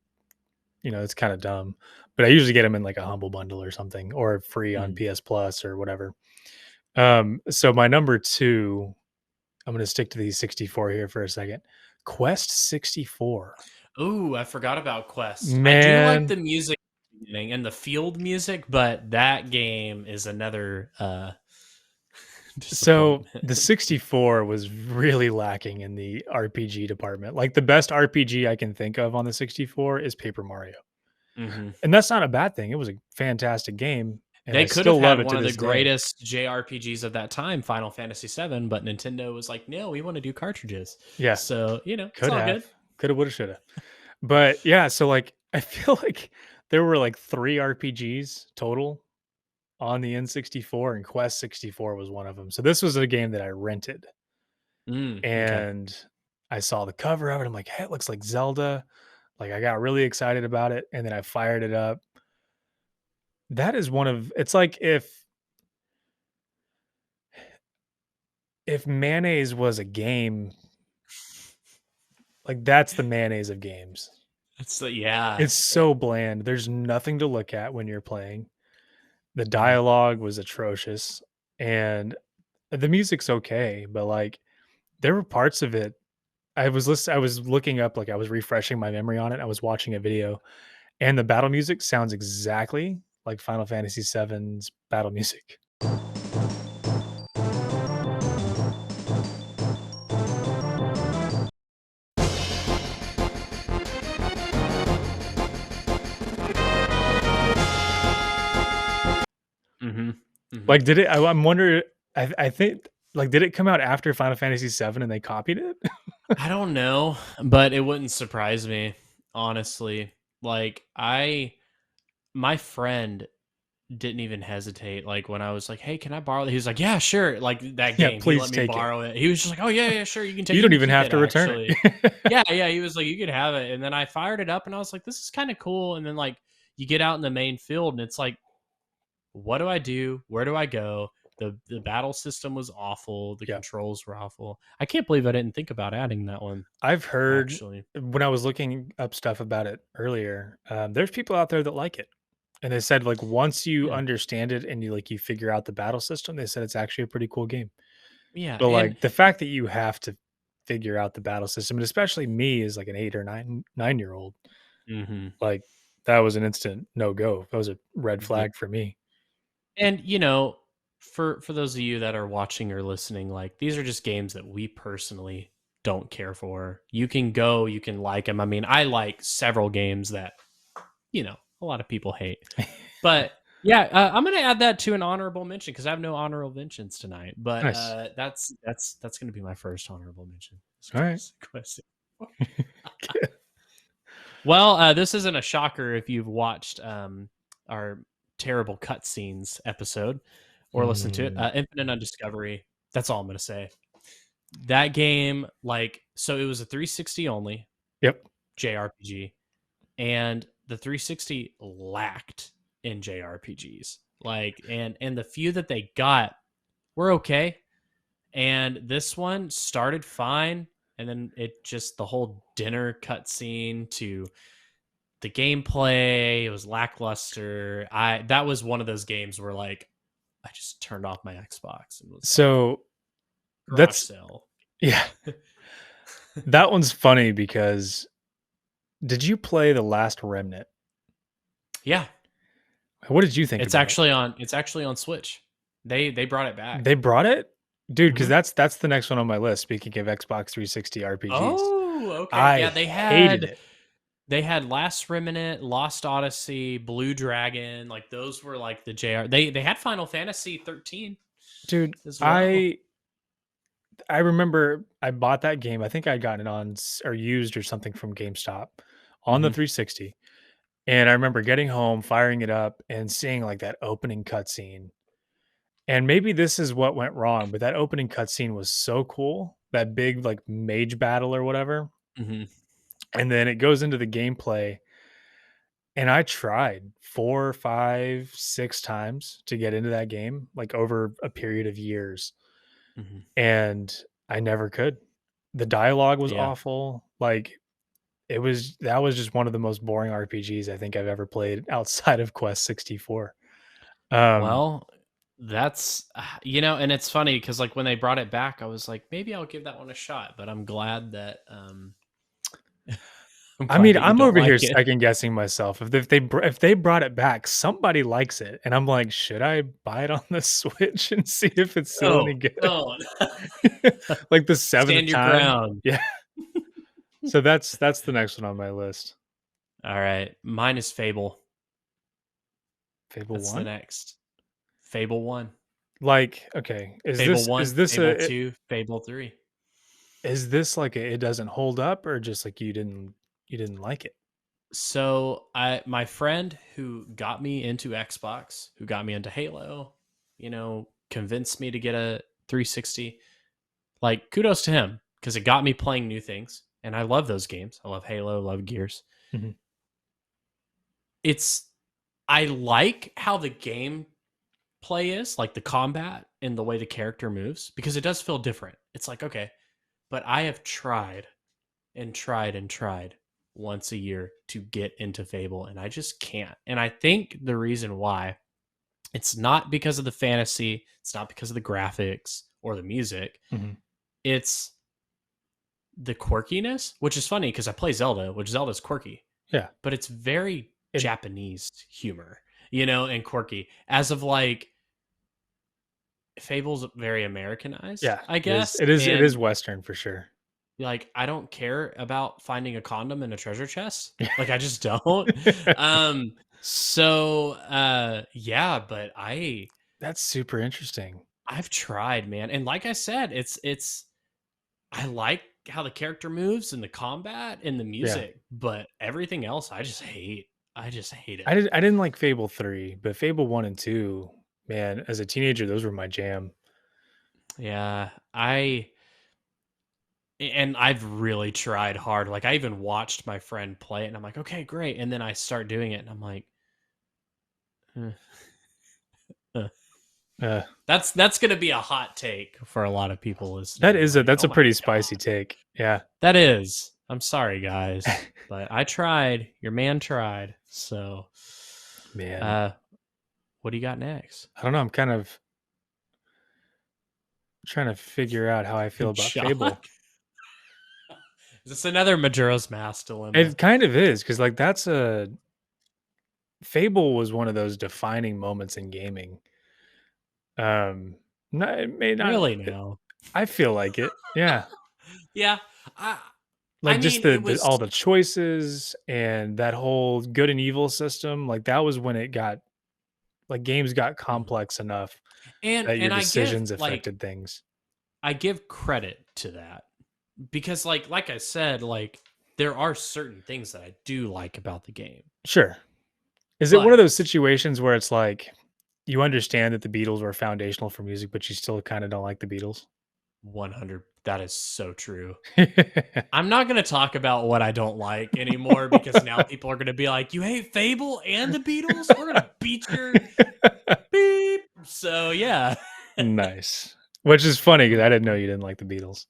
of dumb. But I usually get them in like a humble bundle or something, or free on Mm. PS Plus or whatever. So my number two, I'm going to stick to the 64 here for a second. Quest 64, Ooh, I forgot about Quest. I do like man. the music at the beginning and the field music, but that game is another So disappointment. the 64 was really lacking in the RPG department. Like the best RPG I can think of on the 64 is Paper Mario. Hmm. And that's not a bad thing. It was a fantastic game, and I They could have still love had it one to of the this day. greatest JRPGs of that time, Final Fantasy VII, but Nintendo was like, "No, we want to do cartridges." Yeah, So it's could all have, good. coulda, woulda, shoulda. But yeah, so like I feel like there were like 3 RPGs total on the N64, and Quest 64 was one of them. So this was a game that I rented, Okay. and I saw the cover of it. I'm like, hey, it looks like Zelda. Like I got really excited about it, and then I fired it up. That is one of it's like if mayonnaise was a game, like that's the mayonnaise of games. It's yeah. It's so bland. There's nothing to look at when you're playing. The Mhm. dialogue was atrocious, and the music's okay, but, like, there were parts of it I was looking up, like, I was refreshing my memory on it, I was watching a video, and the battle music sounds exactly like Final Fantasy VII's battle music. Mhm. Mhm. Like, did it I'm wondering I think like, did it come out after Final Fantasy VII and they copied it? I don't know, but it wouldn't surprise me, honestly. Like my friend didn't even hesitate. Like when I was like, "Hey, can I borrow it?" He was like, "Yeah, sure." Like that Yeah, game, he let please me take it. borrow it. He was just like, "Oh yeah, yeah, sure. You can take. You You don't can even keep have it. to return Actually." it. Yeah, yeah. He was like, "You can have it." And then I fired it up, and I was like, "This is kind of cool." And then like you get out in the main field, and it's like, what do I do? Where do I go? The battle system was awful. The Yeah. controls were awful. I can't believe I didn't think about adding that one. I've heard Actually, when I was looking up stuff about it earlier, there's people out there that like it. And they said like once you yeah, understand it and you figure out the battle system, they said it's actually a pretty cool game. yeah, But and like the fact that you have to figure out the battle system, and especially me as like an 8 or 9 year old, hmm like that was an instant no go. That was a red yeah, flag for me. and for those of you that are watching or listening, like these are just games that we personally don't care for. You can go, you can like them. I mean, I like several games that a lot of people hate. But yeah, I'm gonna add that to an honorable mention because I have no honorable mentions tonight. But Nice. that's gonna be my first honorable mention. All right. Well, this isn't a shocker if you've watched our terrible cutscenes episode or listen to it. Mm, Infinite Undiscovery. That's all I'm gonna say. That game, like, so it was a 360 only yep. JRPG, and the 360 lacked in JRPGs. Like, and the few that they got were okay, and this one started fine, and then it just the whole dinner cutscene to the gameplay, it was lackluster. That was one of those games where like I just turned off my Xbox and was like, So garage that's sale. yeah. That one's funny because did you play The Last Remnant? Yeah, What did you think about it? it's actually on Switch. They brought it back. They brought it? Dude, because Hmm. that's the next one on my list, speaking of Xbox 360 RPGs. Oh, okay. I Yeah, hated it. they had Last Remnant, Lost Odyssey, Blue Dragon. Like those were like the JR. They had Final Fantasy 13 Dude, as well. I remember I bought that game. I think I'd gotten it on or used or something from GameStop on the Hmm. 360. And I remember getting home, firing it up, and seeing like that opening cutscene. And maybe this is what went wrong, but that opening cutscene was so cool. That big like mage battle or whatever. Hmm. And then it goes into the gameplay. And I tried 4, 5, 6 times to get into that game, like over a period of years. Hmm. And I never could. The dialogue was Yeah. awful. Like that was just one of the most boring RPGs I think I've ever played outside of Quest 64. Um, Well, that's and it's funny because like when they brought it back, I was like, maybe I'll give that one a shot. But I'm glad that I'm I glad mean, that you I'm don't over like here it. second guessing myself. If they brought it back, somebody likes it, and I'm like, should I buy it on the Switch and see if it's still Oh any good? no, Like the seventh stand your time, ground. yeah. So that's the next one on my list. All right, mine is Fable. Fable That's the One. next. Fable 1, Like, okay, Fable 1, is this Fable a 2, Fable 3. is this like it doesn't hold up, or just like you didn't like it? So I my friend who got me into Xbox, who got me into Halo, convinced me to get a 360. Like kudos to him because it got me playing new things, and I love those games. I love Halo, love Gears. Mhm. It's I like how the game play is, like the combat and the way the character moves, because it does feel different. It's like, okay, but I have tried and tried and tried once a year to get into Fable, and I just can't. And I think the reason why, it's not because of the fantasy, it's not because of the graphics or the music. Mhm. It's the quirkiness, which is funny because I play Zelda, which Zelda's quirky, Yeah. but it's very It Japanese humor, and quirky. As of like Fable's very Americanized, yeah, I it is guess. it And is Western for sure. like I don't care about finding a condom in a treasure chest. Like I just don't. Yeah, but That's super interesting. I've tried, man. And like I said, it's I like how the character moves and the combat and the Yeah. music, but everything else I just hate. I just hate it. I didn't like Fable 3, but Fable 1 and 2, man, as a teenager, those were my jam. Yeah, and I've really tried hard. Like I even watched my friend play it and I'm like, "Okay, great." And then I start doing it and I'm like, "Uh, uh." Uh, That's going to be a hot take for a lot of people listening. Like, that's "Oh a my pretty god." spicy take. Yeah. That is. I'm sorry, guys, but I tried. Your man tried. So, Man, uh what do you got next? I don't know, I'm kind of trying to figure out how I feel In about shock. Fable. Is this another Majora's Mask dilemma? It kind of is because like that's a Fable was one of those defining moments in gaming. No, it may not. Really now? I feel like it. Yeah, Yeah. I I like just mean, it the was all the choices and that whole good and evil system. Like that was when it got like games got Mhm. complex enough that your and decisions affected things. I give credit to that because like I said, like there are certain things that I do like about the game. Sure. Is it one of But those situations where it's like you understand that the Beatles were foundational for music, but you still kind of don't like the Beatles. 100. That is so true. I'm not going to talk about what I don't like anymore because now people are going to be like, "You hate Fable and the Beatles? We're going to beat your beep." So, yeah. Nice. Which is funny because I didn't know you didn't like the Beatles.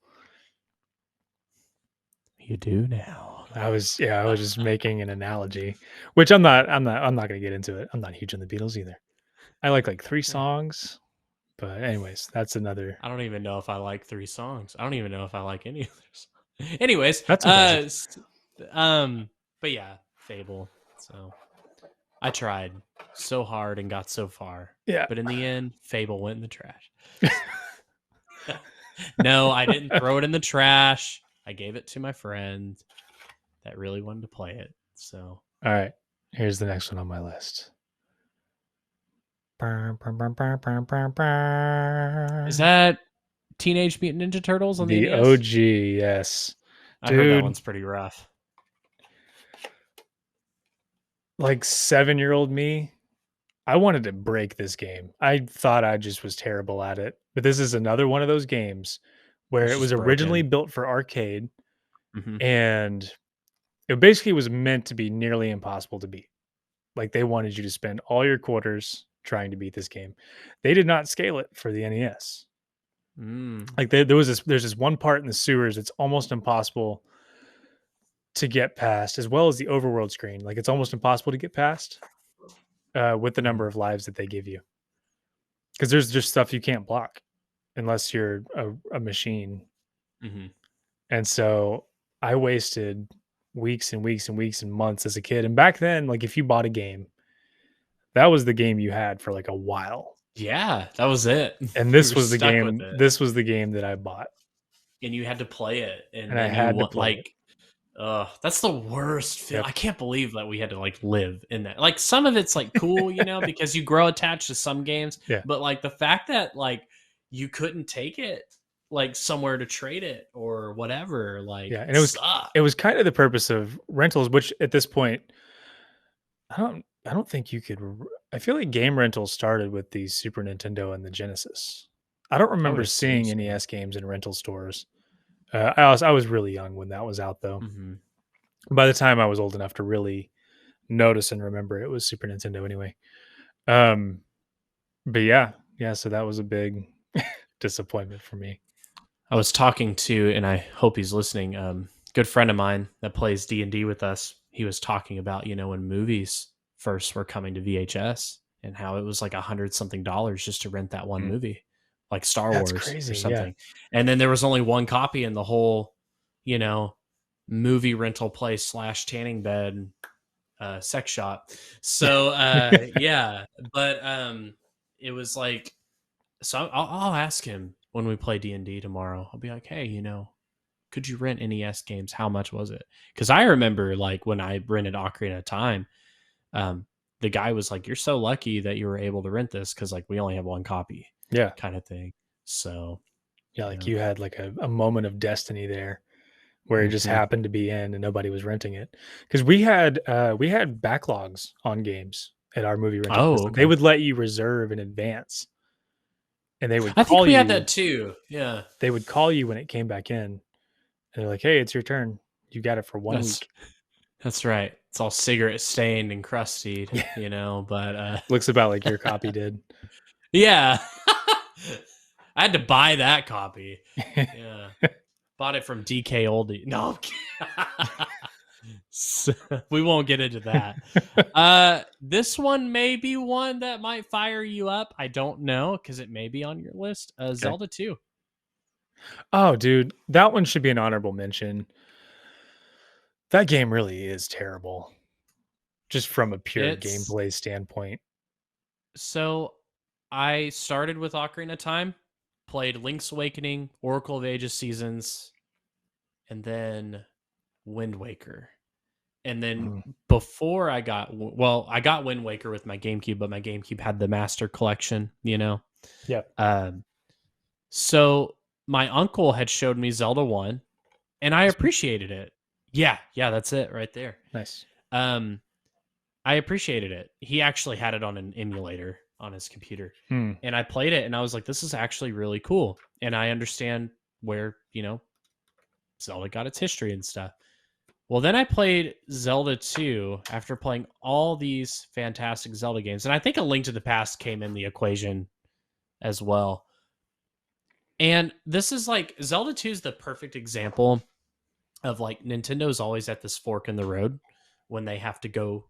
You do now. I was just making an analogy, which I'm not gonna get into it. I'm not huge on the Beatles either. I like 3 songs, but anyways, that's another I don't even know if I like 3 songs. I don't even know if I like any others. Anyways, that's impressive. but yeah, Fable. So I tried so hard and got so far. Yeah. But in the end, Fable went in the trash. No, I didn't throw it in the trash. I gave it to my friend that really wanted to play it. So, All right. Here's the next one on my list. is that Teenage Mutant Ninja Turtles on the The NES? OG, yes. I heard that Dude, one's pretty rough. like 7-year-old me, I wanted to break this game. I thought I just was terrible at it. But this is another one of those games where It's it was just originally broken. built for arcade Hmm. and it basically was meant to be nearly impossible to beat. Like they wanted you to spend all your quarters trying to beat this game. They did not scale it for the NES. Mm. Like there's this one part in the sewers it's almost impossible to get past, as well as the overworld screen. Like it's almost impossible to get past with the Hmm. number of lives that they give you, because there's just stuff you can't block unless you're a machine. Hmm. And so I wasted weeks and weeks and weeks and months as a kid. And back then, like if you bought a game, that was the game you had for like a while. Yeah, that was it. And You were stuck with it, this was the game that I bought, and you had to play it, and and I then you had to want play it. like, that's the worst feel. Yep. I can't believe that we had to like live in that. Like some of it's like cool, because you grow attached to some games, Yeah. but like the fact that like you couldn't take it like somewhere to trade it or whatever, like Yeah. And suck. it was kind of the purpose of rentals, which at this point, I don't think you could I feel like game rentals started with the Super Nintendo and the Genesis. I don't I would remember assume seeing so. NES games in rental stores. I was really young when that was out though. Hmm. By the time I was old enough to really notice and remember, it was Super Nintendo anyway. Um, but yeah, so that was a big disappointment for me. I was talking to, and I hope he's listening. Good friend of mine that plays D&D with us. He was talking about when movies first were coming to VHS and how it was like $100 something just to rent that one Mm. movie, like Star That's Wars or crazy. Yeah. something. And then there was only one copy in the whole, you know, movie rental place slash tanning bed sex shop. So yeah, but it was like, so I'll ask him when we play D&D tomorrow. I'll be like, hey, could you rent NES games? How much was it? Because I remember like when I rented Ocarina of Time, the guy was like, you're so lucky that you were able to rent this because like we only have one copy, Yeah. kind of thing. So Yeah. Like yeah. you had like a moment of destiny there where it just Mhm. happened to be in and nobody was renting it. Because we had backlogs on games at our movie rental place. Oh, They okay. would let you reserve in advance and I think we had that too. Yeah. they would call you when it came back in. And they're like, hey, it's your turn. You got it for 1 That's week. that's right. It's all cigarette stained and crusted, Yeah. but Looks about like your copy did. yeah. I had to buy that copy. Yeah. Bought it from DK Oldie. No, so, we won't get into that. This one may be one that might fire you up. I don't know because it may be on your list. Okay. Zelda 2. Oh, dude, that one should be an honorable mention. That game really is terrible, just from a pure It's gameplay standpoint. so I started with Ocarina of Time, played Link's Awakening, Oracle of Ages Seasons, and then Wind Waker. And then Mhm. before I got Wind Waker with my GameCube, but my GameCube had the Master Collection. Yeah. Um, so my uncle had showed me Zelda 1, and I This one? appreciated it. Yeah, that's it right there. Nice. Um, I appreciated it. He actually had it on an emulator, on his computer. Hmm. And I played it and I was like, this is actually really cool. And I understand where, Zelda got its history and stuff. Well, then I played Zelda 2 after playing all these fantastic Zelda games. And I think A Link to the Past came in the equation as well. And this is like Zelda 2 is the perfect example of like Nintendo's always at this fork in the road when they have to go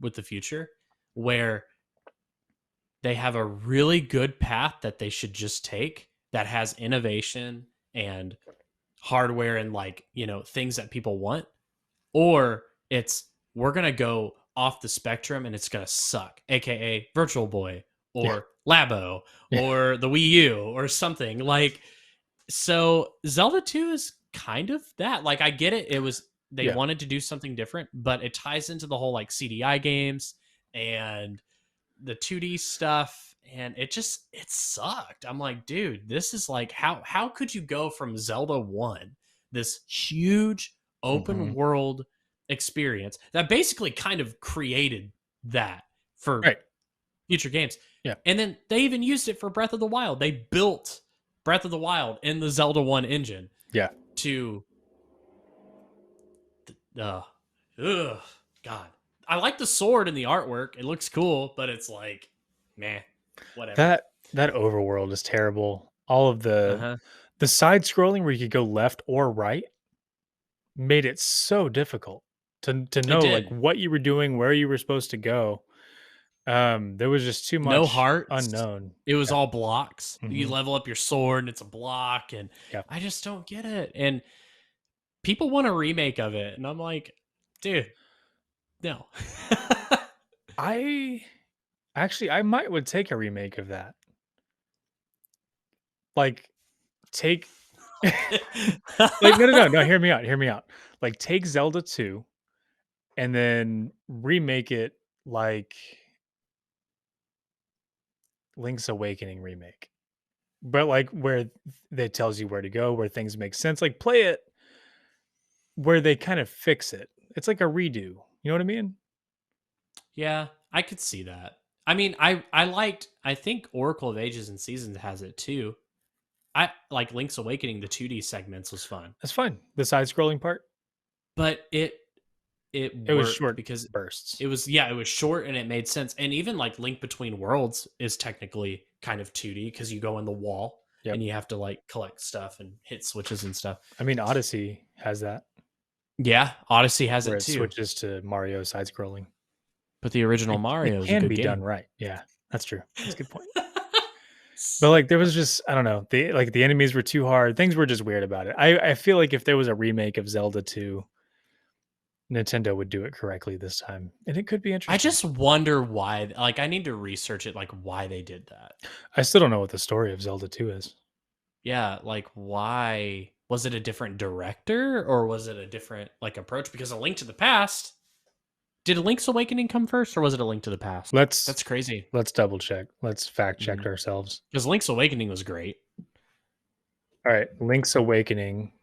with the future, where they have a really good path that they should just take that has innovation and hardware and like, things that people want, or it's we're going to go off the spectrum and it's going to suck, aka Virtual Boy Yeah. or Labo Yeah. or the Wii U or something. Like, so Zelda 2 is kind of that. Like, I get it. They Yeah. wanted to do something different, but it ties into the whole like CDI games and the 2D stuff, and it sucked. I'm like, dude, this is like how could you go from Zelda 1, this huge open Hmm. world experience that basically kind of created that for Right. future games. Yeah. And then they even used it for Breath of the Wild. They built Breath of the Wild in the Zelda 1 engine Yeah. to uh ugh, God. I like the sword and the artwork. It looks cool, but it's like, meh, whatever. That overworld is terrible. All of Uh-huh. the side scrolling where you could go left or right made it so difficult to It know like did. what you were doing, where you were supposed to go. There was just too No much hearts. unknown. It was Yeah. all blocks. You Hmm. level up your sword and it's a block, and Yeah. I just don't get it. And people want a remake of it, and I'm like, dude, no. I actually I might would take a remake of that. Like take like no, hear me out, hear me out. Like take Zelda 2 and then remake it like Link's Awakening remake. But like where they tells you where to go, where things make sense. Like play it where they kind of fix it. It's like a redo. You know what I mean? Yeah, I could see that. I mean, I think Oracle of Ages and Seasons has it too. I like Link's Awakening, the 2D segments was fun. That's fine. The side scrolling part, But it it was worked short because bursts. it was short and it made sense. And even like Link Between Worlds is technically kind of 2D because you go in the wall Yep. and you have to like collect stuff and hit switches and stuff. I mean, Odyssey has that Yeah, Odyssey has where it it too. switches to Mario side scrolling. But the original It Mario is a can good be done game. right. Yeah, that's true. That's a good point. But like there was just I don't know, the enemies were too hard. Things were just weird about it. I feel like if there was a remake of Zelda 2, Nintendo would do it correctly this time. And it could be I interesting. just wonder why. Like, I need to research it, like why they did that. I still don't know what the story of Zelda 2 is. Yeah, like why was it a different director or was it a different like approach? Because A Link to the Past, did A Link's Awakening come first or was it A Link to the Past? Let's That's crazy. let's double check. Let's fact check ourselves. Because Link's Awakening was great. All right, Link's Awakening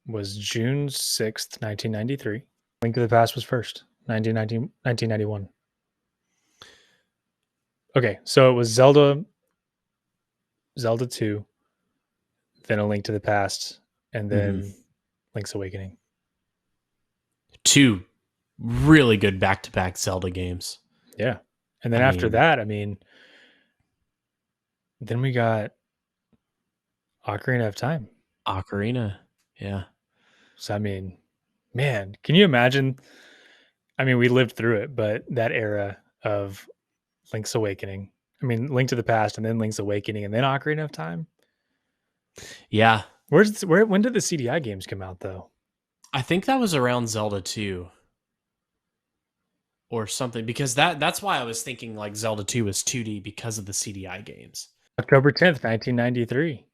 was June 6th, 1993. Link to the Past was first, 1991. Okay, so it was Zelda 2, then A Link to the Past, and then Link's Awakening. Two really good back-to-back Zelda games. Yeah. And then I after mean, that, I mean, then we got Ocarina of Time. Ocarina. Yeah. So I mean, man, can you imagine? I mean, we lived through it, but that era of Link's Awakening. I mean, Link to the Past and then Link's Awakening and then Ocarina of Time. Yeah. When did the CDI games come out though? I think that was around Zelda 2 or something because that's why I was thinking like Zelda 2 was 2D because of the CDI games. October 10th, 1993.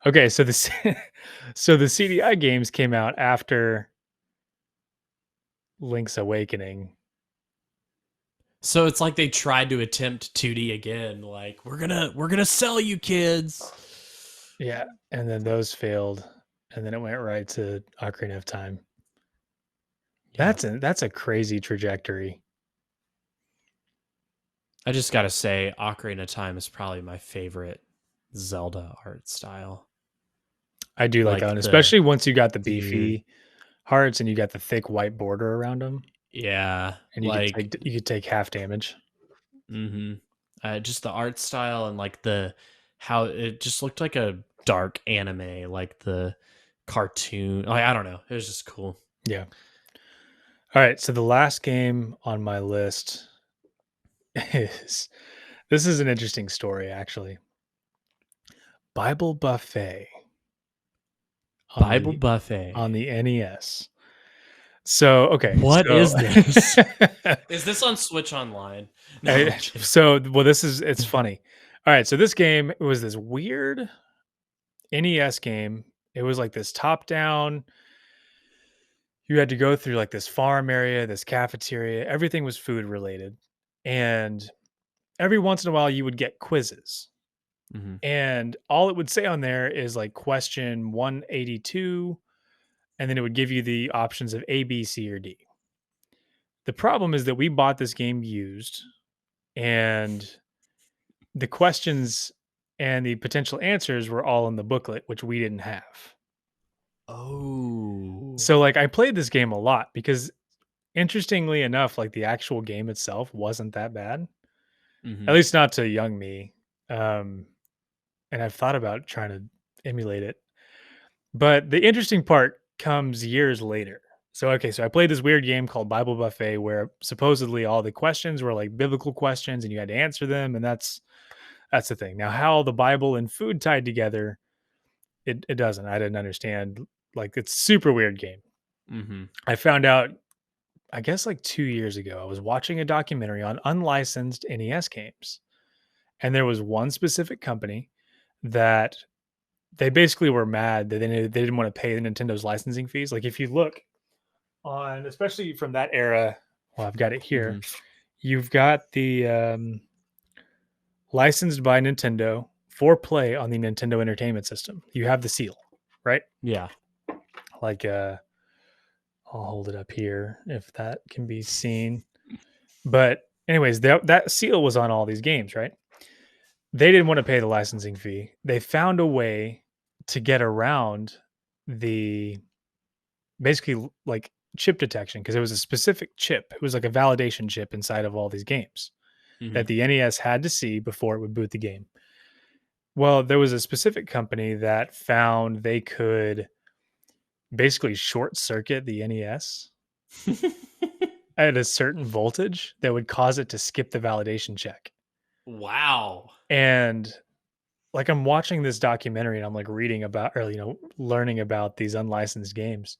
Okay, so the so the CDI games came out after Link's Awakening. So it's like they tried to attempt 2D again, like we're going to sell you kids. Yeah, and then those failed, and then it went right to Ocarina of Time. Yeah. That's a crazy trajectory. I just gotta say, Ocarina of Time is probably my favorite Zelda art style. I do like that Like one, the especially once you got the dude, beefy hearts and you got the thick white border around them, yeah, and like you could take half damage. mm-hmm. Just the art style and like the how it just looked like a dark anime, like the cartoon. Like, I don't know, it was just cool. Yeah. All right, so the last game on my list is this is an interesting story actually. Bible Buffet Bible buffet. on the NES. So, okay, What so is this? Is this on Switch Online? No, I'm kidding. well, this is it's funny. All right, so this game was this weird NES game. It was like this top down. You had to go through like this farm area, this cafeteria. Everything was food related, and every once in a while you would get quizzes. Mm-hmm. And all it would say on there is like question 182, and then it would give you the options of A, B, C, or D. The problem is that we bought this game used, and the questions and the potential answers were all in the booklet, which we didn't have. Oh. So, like, I played this game a lot because, interestingly enough, like the actual game itself wasn't that bad, Mm-hmm. at least not to young me. Um, and I've thought about trying to emulate it. But the interesting part comes years later. So, okay, so I played this weird game called Bible Buffet where supposedly all the questions were like biblical questions and you had to answer them. And that's the thing. Now, how the Bible and food tied together, it doesn't. I didn't understand. Like, it's super weird game. Mm-hmm. I found out, I guess, like 2 years ago. I was watching a documentary on unlicensed NES games. And there was one specific company that they basically were mad that they didn't want to pay the Nintendo's licensing fees. Like, if you look on, especially from that era, well, I've got it here. Mm-hmm. You've got the licensed by Nintendo for play on the Nintendo Entertainment System. You have the seal, right? Yeah. Like, I'll hold it up here if that can be seen. But, anyways, that seal was on all these games, right? They didn't want to pay the licensing fee. They found a way to get around the basically like chip detection because it was a specific chip. It was like a validation chip inside of all these games Mm-hmm. that the NES had to see before it would boot the game. Well, there was a specific company that found they could basically short circuit the NES at a certain voltage that would cause it to skip the validation check. Wow. And like I'm watching this documentary and I'm like reading about or learning about these unlicensed games.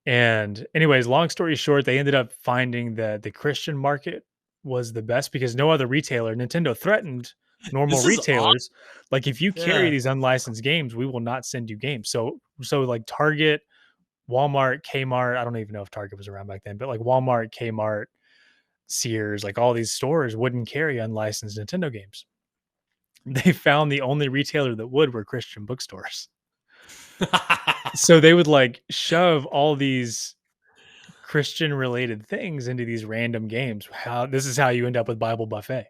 And anyways, long story short, they ended up finding that the Christian market was the best because no other retailer, Nintendo threatened normal This is awesome. retailers, like if you carry Yeah. these unlicensed games, we will not send you games. So like Target, Walmart, Kmart, I don't even know if Target was around back then, but like Walmart, Kmart, Sears, like all these stores wouldn't carry unlicensed Nintendo games. They found the only retailer that would were Christian bookstores. So they would like shove all these Christian related things into these random games. How this is how you end up with Bible Buffet.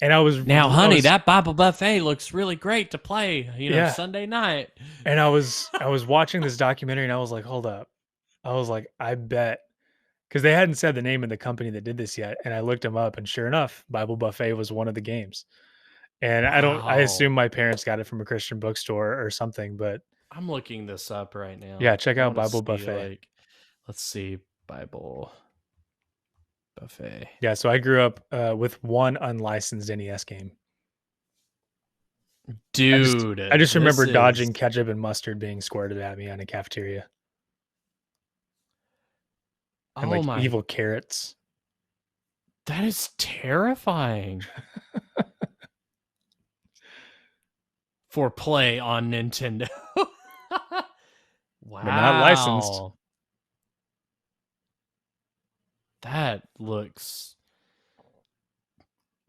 And Now, I honey, was that Bible buffet looks really great to play, yeah, Sunday night. and I was watching this documentary and I was like, hold up. I was like, I bet because they hadn't said the name of the company that did this yet. And I looked them up and sure enough, Bible Buffet was one of the games. And I Wow. assume my parents got it from a Christian bookstore or something, but I'm looking this up right yeah, now. check I out want to Bible see, Buffet. like, let's see, Bible buffet. Yeah, so I grew up with one unlicensed NES game. I Dude, just this remember is, dodging ketchup and mustard being squirted at me on a cafeteria and oh like my, evil carrots. that is terrifying. For play on Nintendo. But not licensed. Wow. That looks,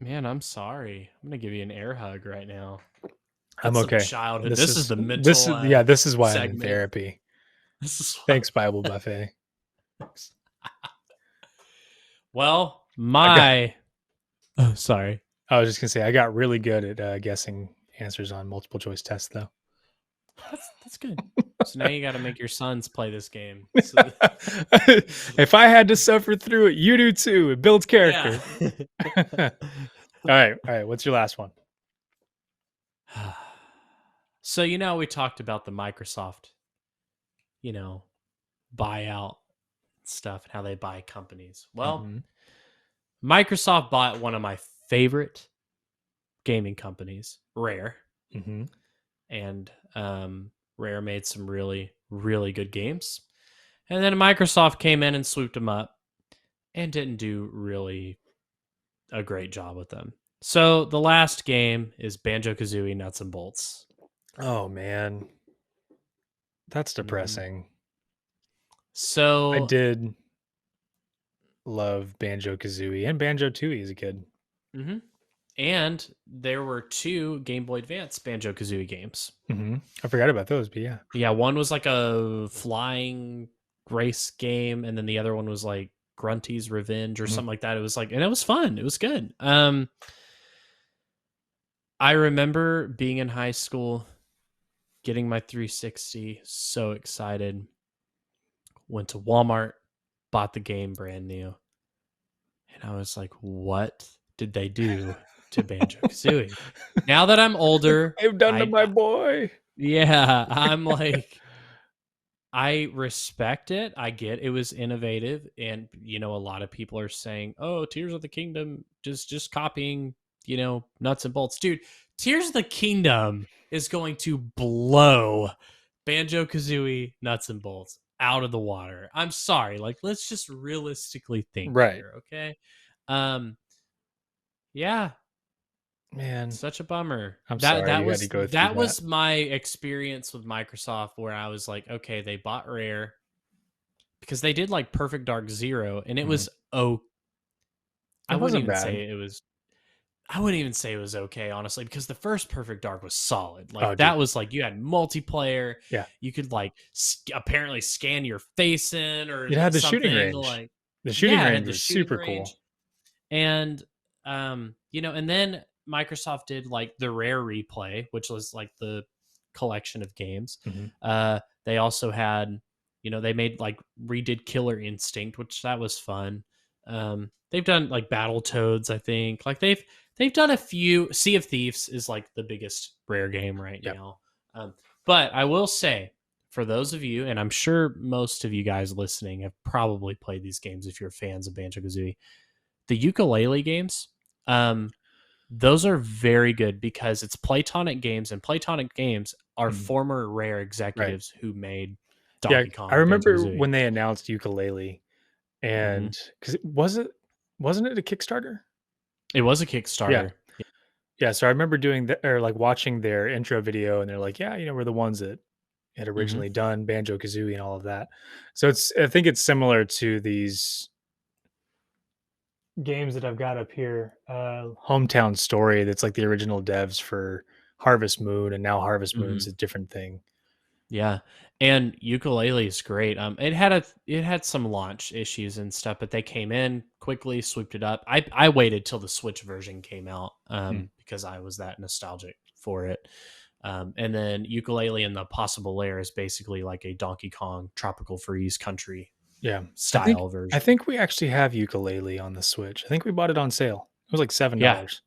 man, I'm sorry. I'm going to give you an air hug right now. I'm That's some okay. childhood. This is the mental This is why I'm in segment. therapy. This is why. Thanks, Bible Buffet. Well, I got my Oh, sorry. I was just gonna say I got really good at guessing answers on multiple choice tests, though. That's good. So now you got to make your sons play this game. So If I had to suffer through it, you do too. It builds yeah. character. All right. What's your last one? So we talked about the Microsoft, you know, buyout stuff and how they buy companies. Well, Mm-hmm. Microsoft bought one of my favorite gaming companies, Rare, Mm-hmm. and Rare made some really, really good games. And then Microsoft came in and swooped them up and didn't do really a great job with them. So the last game is Banjo-Kazooie Nuts and Bolts. Oh man, that's Mhm. depressing. I So, did love Banjo Kazooie and Banjo Tooie as a kid. mhm. And there were two Game Boy Advance Banjo-Kazooie games. Mm-hmm. I forgot about those, but yeah. Yeah, one was like a flying race game, and then the other one was like Grunty's Revenge or Mhm. something like that. It was like, and it was fun. It was good. I remember being in high school, getting my 360, so excited. Went to Walmart, bought the game brand new, and I was like, "What did they do to Banjo-Kazooie?" Now that I'm older, I've done to I my boy. yeah, I'm like I respect it. I get it was innovative, and a lot of people are saying, "Oh, Tears of the Kingdom just copying, nuts and bolts." Dude, Tears of the Kingdom is going to blow Banjo-Kazooie nuts and bolts out of the water. I'm sorry. Like, let's just realistically think Right. here, okay? Um yeah, Man, such a bummer. I'm That sorry that you had to was go through that that. was my experience with Microsoft where I was like, okay, they bought Rare because they did like Perfect Dark Zero, and it Mhm. was oh, I It wouldn't wasn't even bad. say it was. I wouldn't even say it was okay, honestly, because the first Perfect Dark was solid. Like Oh, dude. that was like you had multiplayer. Yeah. You could like apparently scan your face in or It had the shooting something. range. Like The shooting yeah, it range had the was shooting super range, cool. and and then Microsoft did like the Rare Replay, which was like the collection of games. Mhm. They also had, they made like redid Killer Instinct, which that was fun. They've done like Battletoads, I think. Like they've done a few. Sea of Thieves is like the biggest Rare game right Yep. now. But I will say, for those of you, and I'm sure most of you guys listening have probably played these games if you're fans of Banjo Kazooie, the ukulele games. Those are very good because it's Playtonic Games, and Playtonic Games are Mhm. former Rare Right. executives who made Yeah, Donkey I Kong, Banjo remember Kazooie. when they announced ukulele Hmm. and because wasn't it a Kickstarter? It was a Yeah. Kickstarter. Yeah, so I remember doing that or like watching their intro video and they're like, yeah, we're the ones that had Hmm. originally done Banjo Kazooie and all of that. So I think it's similar to these games that I've got up here. Hometown Story, that's like the original devs for Harvest Moon, and now Harvest Hmm. Moon's a different thing. Yeah, and ukulele is great. It had some launch issues and stuff, but they came in quickly, swooped it up. I waited till the Switch version came out Hmm. because I was that nostalgic for it. And then ukulele in the possible layer is basically like a Donkey Kong Tropical Freeze country Yeah, style I version. think we actually have ukulele on the Switch. I think we bought it on sale. It was like Yeah, $7.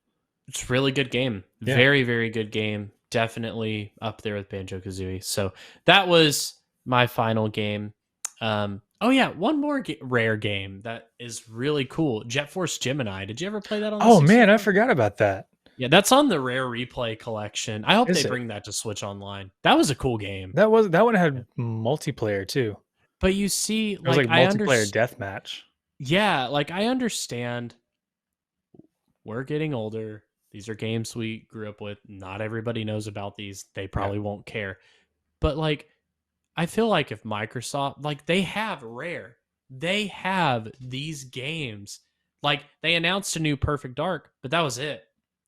it's a really good game. Yeah. Very, very good game. Definitely up there with Banjo Kazooie. So that was my final game. Oh yeah, one more rare game that is really cool. Jet Force Gemini. Did you ever play that on the Oh man, I 64? forgot about that. Yeah, that's on the Rare Replay collection. I hope they Is it? bring that to Switch Online. That was a cool game. That one Yeah. had multiplayer too. But you see, It was like like multiplayer deathmatch. yeah, like I understand we're getting older. These are games we grew up with. Not everybody knows about these. They Yeah. probably won't care. But like I feel like if Microsoft like they have Rare. They have these games. Like they announced a new Perfect Dark, but that was it.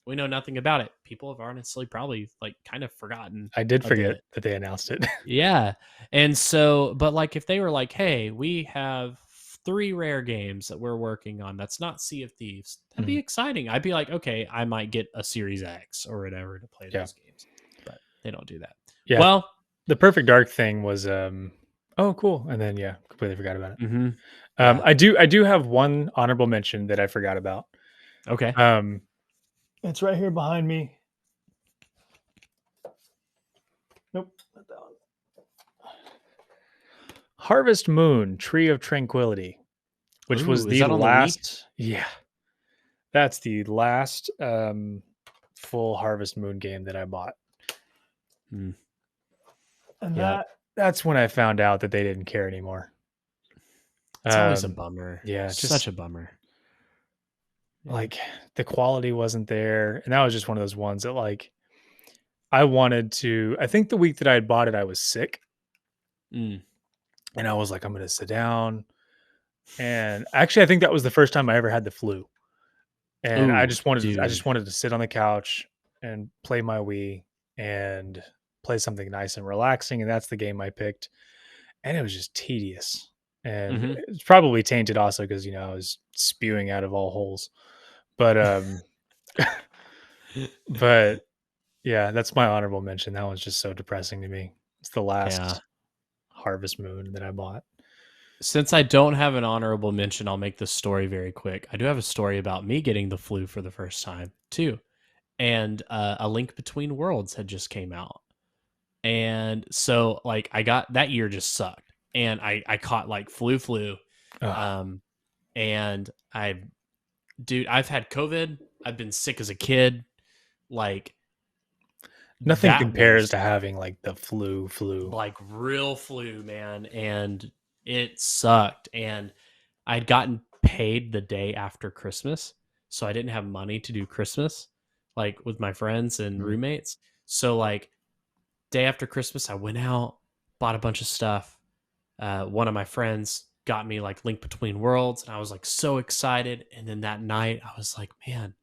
We know nothing about it. People have honestly probably like kind of forgotten I did a forget bit. that they announced it. Yeah. And so, but like if they were like, hey, we have 3 rare games that we're working on. That's not Sea of Thieves. That'd be Mhm. exciting. I'd be like, okay, I might get a Series X or whatever to play Yeah. those games, but they don't do that. Yeah. Well, The Perfect Dark thing was, oh, cool. And then, yeah, completely forgot about it. yeah, I do have one honorable mention that I forgot about. okay. Um, it's right here behind me. Nope, not that one. Harvest Moon, Tree of Tranquility, which was Ooh, is the that on the Wii? last, yeah, that's the last full Harvest Moon game that I bought. Hmm. And Yep. that's when I found out that they didn't care anymore. It's always a Um, bummer. yeah, Such just a bummer. Yeah. like the quality wasn't there, and that was just one of those ones that like I wanted to. I think the week that I had bought it, I was sick, Mm. and I was like, I'm gonna sit down. And actually, I think that was the first time I ever had the flu, and Ooh, I dude. just wanted to sit on the couch and play my Wii and play something nice and relaxing, and that's the game I picked, and it was just tedious, and Hmm. it's probably tainted also because I was spewing out of all holes, but but yeah, that's my honorable mention. That one's just so depressing to me. It's the Yeah. last Harvest Moon that I bought. Since I don't have an honorable mention, I'll make this story very quick. I do have a story about me getting the flu for the first time, too. And A Link Between Worlds had just came out. And so, like, I got that year just sucked. And I caught like flu. Ugh, Um, and dude, I've had COVID. I've been sick as a kid. Like, nothing that compares was to having like the flu. like real flu, man. And it sucked. And I'd gotten paid the day after Christmas. So I didn't have money to do Christmas, like with my friends and Mhm. roommates. So, like, day after Christmas, I went out, bought a bunch of stuff. One of my friends got me like Link Between Worlds, and I was like so excited. And then that night, I was like, man,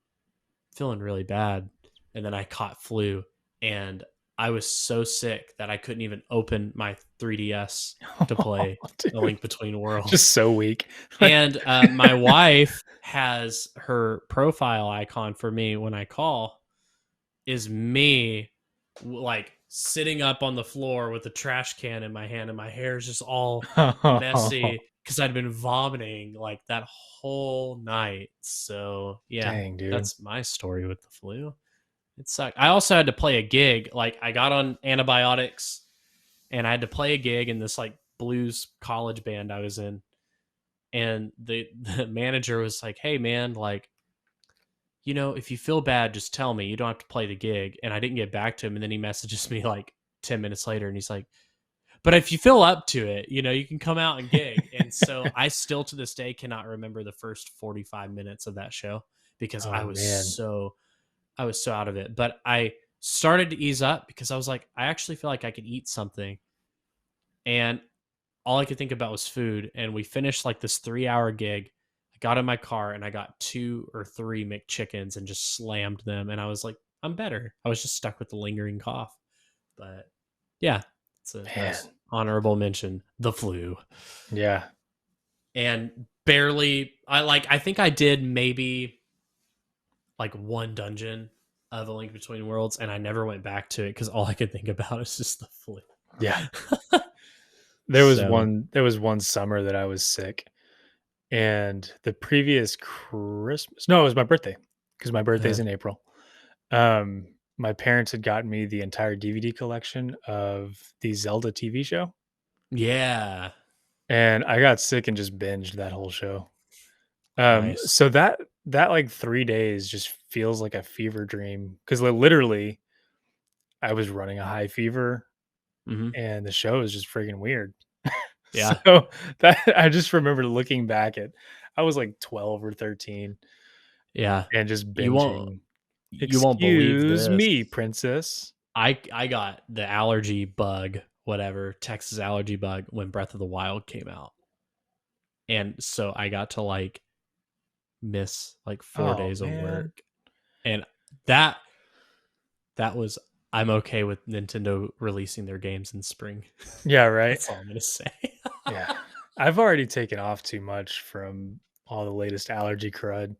feeling really bad. And then I caught flu, and I was so sick that I couldn't even open my 3DS to play A Dude, Link Between Worlds. just so weak. And my wife has her profile icon for me when I call is me like sitting up on the floor with a trash can in my hand, and my hair is just all messy because I'd been vomiting like that whole night. So yeah, Dang, dude. that's my story with the flu. It sucked. I also had to play a gig. Like, I got on antibiotics and I had to play a gig in this like blues college band I was in. And the manager was like, "Hey man, like, if you feel bad, just tell me. You don't have to play the gig." And I didn't get back to him. And then he messages me like 10 minutes later and he's like, "But if you feel up to it, you can come out and gig." And so I still to this day cannot remember the first 45 minutes of that show because Oh man. I was so out of it. But I started to ease up because I was like, I actually feel like I could eat something. And all I could think about was food. And we finished like this 3-hour gig. I got in my car and I got 2 or 3 McChickens and just slammed them. And I was like, I'm better. I was just stuck with the lingering cough. But yeah, that was Man. honorable mention. The flu. Yeah. And barely, I think I did maybe like one dungeon of A Link Between Worlds, and I never went back to it because all I could think about is just the flu. Yeah. So There was one summer that I was sick, and the previous Christmas, no, it was my birthday because my birthday's uh, in April. My parents had gotten me the entire DVD collection of the Zelda TV show, yeah, and I got sick and just binged that whole show. nice. So that like 3 days just feels like a fever dream because literally I was running a high fever Hmm. and the show is just freaking weird. So Yeah, that I just remember looking back at I was like 12 or 13 yeah. and just You won't binging. you won't believe "Excuse this. me, princess." I got the allergy bug, whatever, Texas allergy bug when Breath of the Wild came out. And so I got to like miss like 4 Oh, days of man. work. And that that was I'm okay with Nintendo releasing their games in spring. Yeah, right? That's all I'm going to say. Yeah. I've already taken off too much from all the latest allergy crud.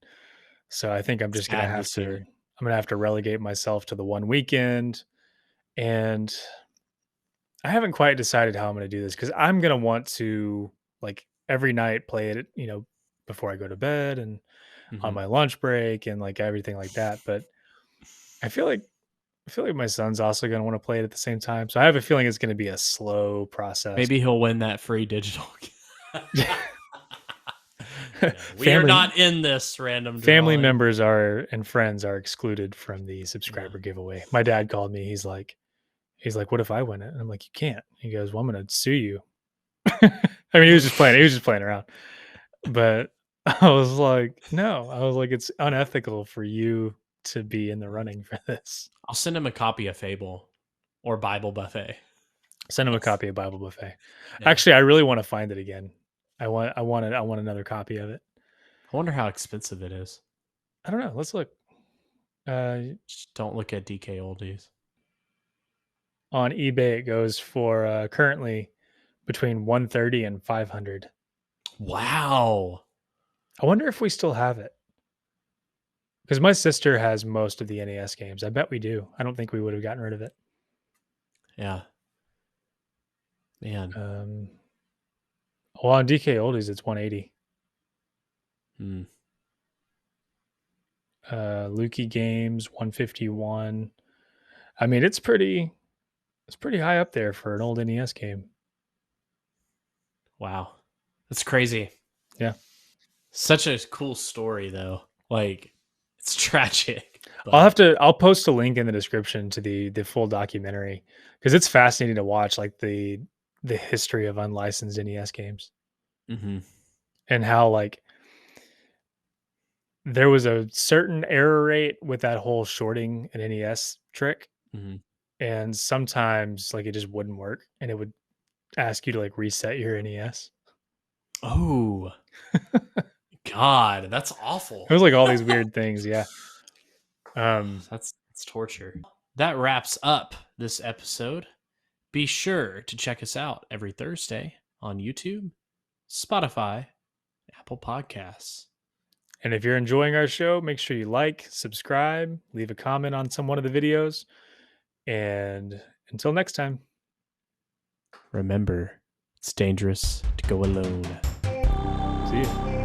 So I think Sad to see. I'm gonna have to relegate myself to the one weekend. And I haven't quite decided how I'm gonna do this because I'm gonna want to like every night play it, before I go to bed and on Mhm. my lunch break and like everything like that. But I feel like I feel like my son's also gonna want to play it at the same time. So I have a feeling it's gonna be a slow process. Maybe he'll win that free digital. No, we are family not in this random family drawing. members are and friends are excluded from the Yeah. subscriber giveaway. My dad called me. He's like, "What if I win it?" And I'm like, "You can't." He goes, "Well, I'm gonna sue you." I mean, he was just playing. He was just playing around. But I was like, "No." I was like, "It's unethical for you to be in the running for this." I'll send him a copy of Fable or Bible Buffet. Send him a copy of Bible Buffet. Yeah. Actually, I really want to find it again. I want another copy of it. I wonder how expensive it is. I don't know. Let's look. Just don't look at DK oldies. On eBay, it goes for currently between 130 and 500. Wow. I wonder if we still have it because my sister has most of the NES games. I bet we do. I don't think we would have gotten rid of it. Yeah. Man. Well, on DK Oldies, it's 180. Hmm. Lukey Games 151. I mean, it's pretty high up there for an old NES game. Wow. That's crazy. Yeah. Such a cool story though. Like it's tragic. I'll post a link in the description to the full documentary because it's fascinating to watch, like the history of unlicensed NES games and how like there was a certain error rate with that whole shorting an NES trick, and sometimes like it just wouldn't work, and it would ask you to like reset your NES. Oh. God, that's awful. It was like all these weird things, yeah. That's torture. That wraps up this episode. Be sure to check us out every Thursday on YouTube, Spotify, Apple Podcasts. And if you're enjoying our show, make sure you like, subscribe, leave a comment on one of the videos. And until next time. Remember, it's dangerous to go alone. See you.